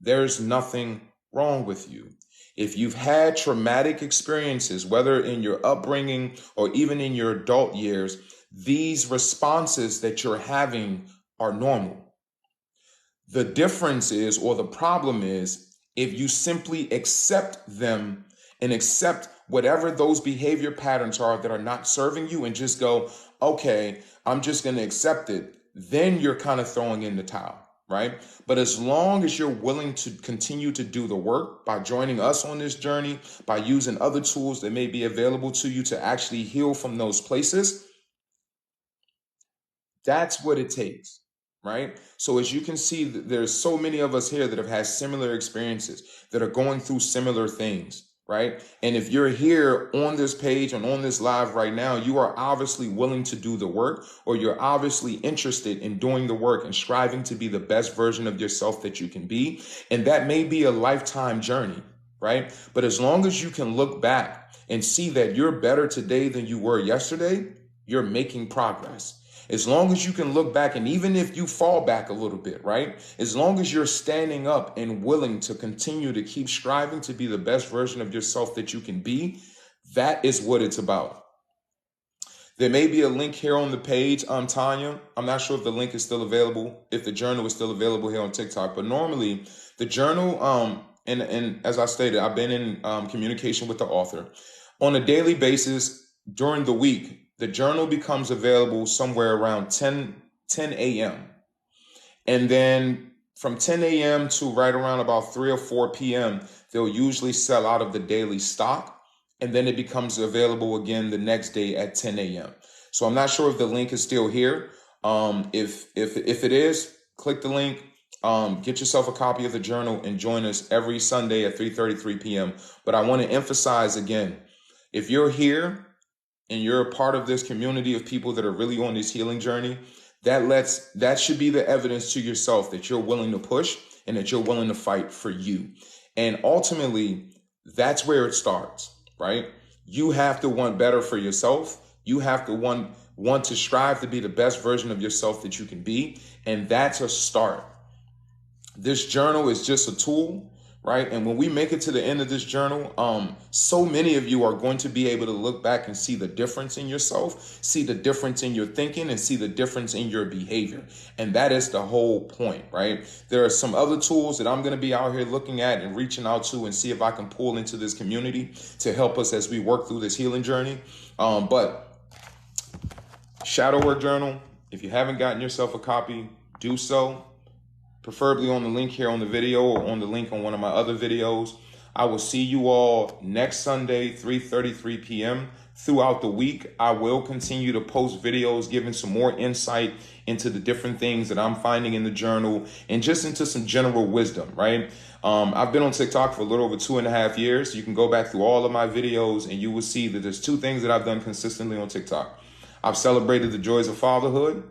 there's nothing wrong with you. If you've had traumatic experiences, whether in your upbringing or even in your adult years, these responses that you're having are normal. The difference is, or the problem is, if you simply accept them and accept whatever those behavior patterns are that are not serving you and just go, okay, I'm just going to accept it, then you're kind of throwing in the towel, right? But as long as you're willing to continue to do the work by joining us on this journey, by using other tools that may be available to you to actually heal from those places, that's what it takes, right? So as you can see, there's so many of us here that have had similar experiences, that are going through similar things, right? And if you're here on this page and on this live right now, you are obviously willing to do the work, or you're obviously interested in doing the work and striving to be the best version of yourself that you can be. And that may be a lifetime journey, right? But as long as you can look back and see that you're better today than you were yesterday, you're making progress. As long as you can look back, and even if you fall back a little bit, right? As long as you're standing up and willing to continue to keep striving to be the best version of yourself that you can be, that is what it's about. There may be a link here on the page, Tanya. I'm not sure if the link is still available, if the journal is still available here on TikTok, but normally the journal, and as I stated, I've been in communication with the author on a daily basis during the week. The journal becomes available somewhere around 10 a.m. And then from 10 a.m. to right around about 3 or 4 p.m., they'll usually sell out of the daily stock. And then it becomes available again the next day at 10 a.m. So I'm not sure if the link is still here. If it is, click the link. Get yourself a copy of the journal and join us every Sunday at 3:33 p.m. But I want to emphasize again, if you're here and you're a part of this community of people that are really on this healing journey, that should be the evidence to yourself that you're willing to push and that you're willing to fight for you. And ultimately, that's where it starts, right? You have to want better for yourself. You have to want to strive to be the best version of yourself that you can be. And that's a start. This journal is just a tool, right? And when we make it to the end of this journal, so many of you are going to be able to look back and see the difference in yourself, see the difference in your thinking, and see the difference in your behavior. And that is the whole point, right? There are some other tools that I'm going to be out here looking at and reaching out to and see if I can pull into this community to help us as we work through this healing journey. But Shadow Work Journal, if you haven't gotten yourself a copy, do so. Preferably on the link here on the video or on the link on one of my other videos. I will see you all next Sunday, 3:33 p.m. Throughout the week, I will continue to post videos giving some more insight into the different things that I'm finding in the journal and just into some general wisdom, right? I've been on TikTok for a little over 2.5 years. You can go back through all of my videos and you will see that there's 2 things that I've done consistently on TikTok. I've celebrated the joys of fatherhood,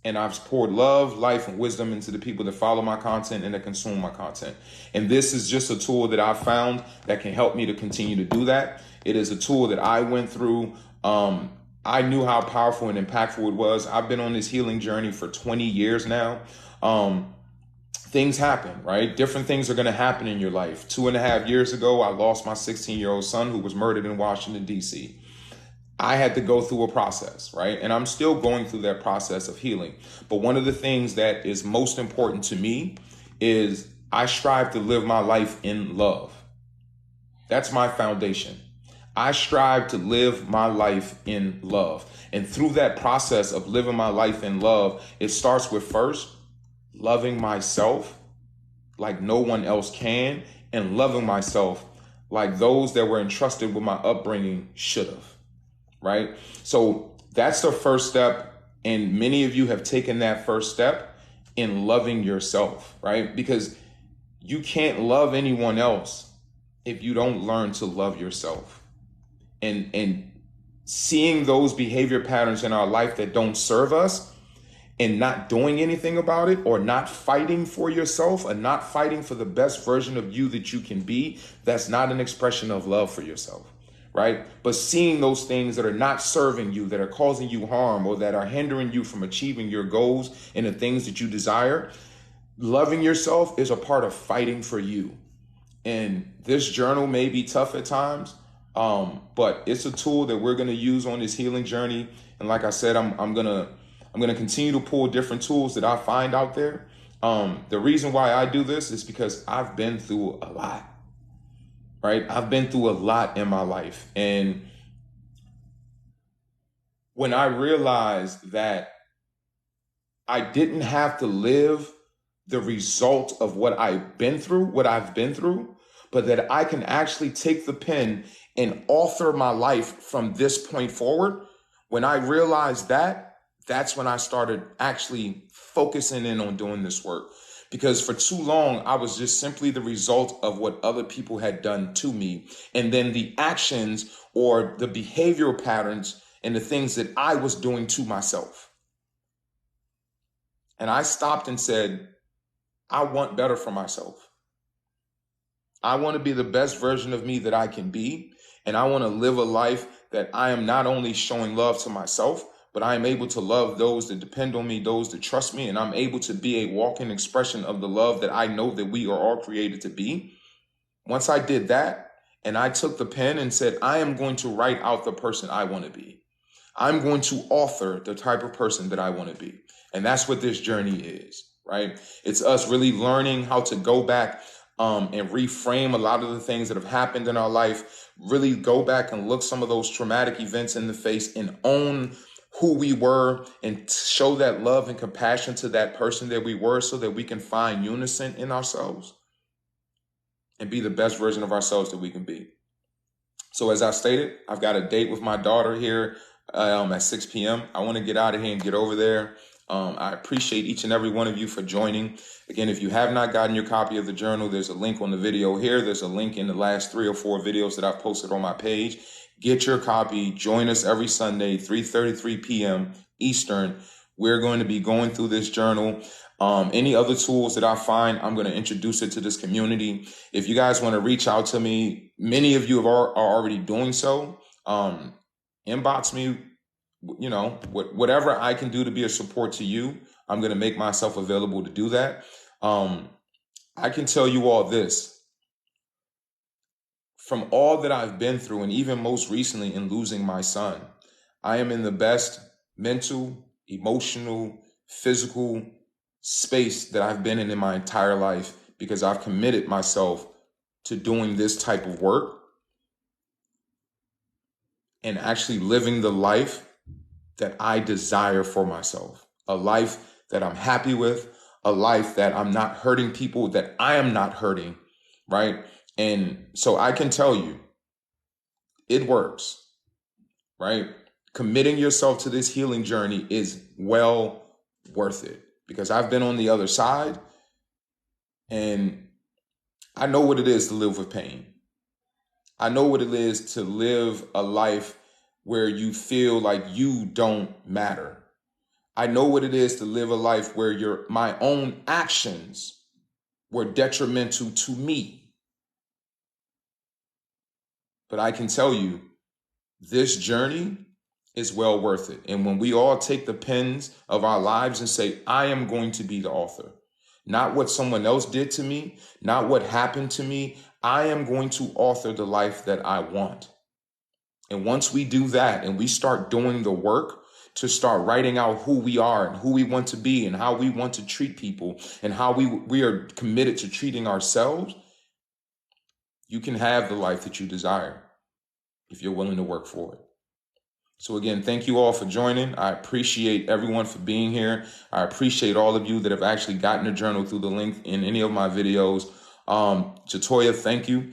and I've poured love, life, and wisdom into the people that follow my content and that consume my content. And this is just a tool that I found that can help me to continue to do that. It is a tool that I went through. I knew how powerful and impactful it was. I've been on this healing journey for 20 years now. Things happen, right? Different things are going to happen in your life. 2.5 years ago, I lost my 16-year-old son who was murdered in Washington, D.C. I had to go through a process, right? And I'm still going through that process of healing. But one of the things that is most important to me is I strive to live my life in love. That's my foundation. I strive to live my life in love. And through that process of living my life in love, it starts with first loving myself like no one else can, and loving myself like those that were entrusted with my upbringing should have. Right? So that's the first step. And many of you have taken that first step in loving yourself, right? Because you can't love anyone else if you don't learn to love yourself. And seeing those behavior patterns in our life that don't serve us and not doing anything about it, or not fighting for yourself and not fighting for the best version of you that you can be, that's not an expression of love for yourself. Right? But seeing those things that are not serving you, that are causing you harm, or that are hindering you from achieving your goals and the things that you desire, loving yourself is a part of fighting for you. And this journal may be tough at times, but it's a tool that we're going to use on this healing journey. And like I said, I'm gonna continue to pull different tools that I find out there. The reason why I do this is because I've been through a lot. Right? I've been through a lot in my life. And when I realized that I didn't have to live the result of what I've been through, but that I can actually take the pen and author my life from this point forward, when I realized that, that's when I started actually focusing in on doing this work. Because for too long, I was just simply the result of what other people had done to me. And then the actions or the behavioral patterns and the things that I was doing to myself. And I stopped and said, I want better for myself. I want to be the best version of me that I can be. And I want to live a life that I am not only showing love to myself, but I am able to love those that depend on me, those that trust me, and I'm able to be a walking expression of the love that I know that we are all created to be. Once I did that, and I took the pen and said, I am going to write out the person I want to be. I'm going to author the type of person that I want to be. And that's what this journey is, right? It's us really learning how to go back and reframe a lot of the things that have happened in our life, really go back and look some of those traumatic events in the face and own who we were and show that love and compassion to that person that we were, so that we can find unison in ourselves and be the best version of ourselves that we can be. So as I stated, I've got a date with my daughter here at 6 p.m. I want to get out of here and get over there. I appreciate each and every one of you for joining. Again, if you have not gotten your copy of the journal, there's a link on the video here. There's a link in the last 3 or 4 videos that I've posted on my page. Get your copy. Join us every Sunday, 3:33 p.m. Eastern. We're going to be going through this journal. Any other tools that I find, I'm going to introduce it to this community. If you guys want to reach out to me, many of you are already doing so. Inbox me, whatever I can do to be a support to you, I'm going to make myself available to do that. I can tell you all this. From all that I've been through, and even most recently in losing my son, I am in the best mental, emotional, physical space that I've been in my entire life, because I've committed myself to doing this type of work and actually living the life that I desire for myself, a life that I'm happy with, a life that I'm not hurting people, that I am not hurting, right? And so I can tell you, it works, right? Committing yourself to this healing journey is well worth it, because I've been on the other side and I know what it is to live with pain. I know what it is to live a life where you feel like you don't matter. I know what it is to live a life where my own actions were detrimental to me. But I can tell you, this journey is well worth it. And when we all take the pens of our lives and say, I am going to be the author, not what someone else did to me, not what happened to me, I am going to author the life that I want. And once we do that and we start doing the work to start writing out who we are and who we want to be and how we want to treat people and how we are committed to treating ourselves, you can have the life that you desire if you're willing to work for it. So again, thank you all for joining. I appreciate everyone for being here. I appreciate all of you that have actually gotten the journal through the link in any of my videos. Jatoya, thank you.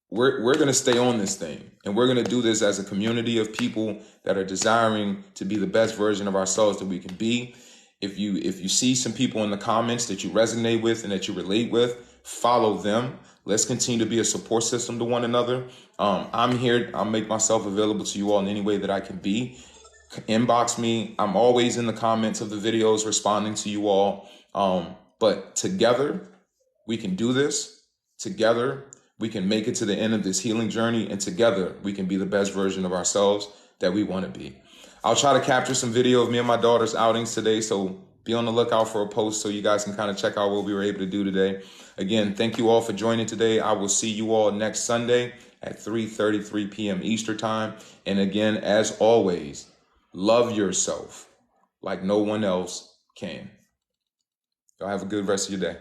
We're going to stay on this thing, and we're going to do this as a community of people that are desiring to be the best version of ourselves that we can be. If you see some people in the comments that you resonate with and that you relate with, follow them. Let's continue to be a support system to one another. I'm here. I'll make myself available to you all in any way that I can be. Inbox me. I'm always in the comments of the videos responding to you all. But together, we can do this. Together, we can make it to the end of this healing journey. And together, we can be the best version of ourselves that we want to be. I'll try to capture some video of me and my daughter's outings today. So be on the lookout for a post so you guys can kind of check out what we were able to do today. Again, thank you all for joining today. I will see you all next Sunday at 3:33 p.m. Eastern time. And again, as always, love yourself like no one else can. Y'all have a good rest of your day.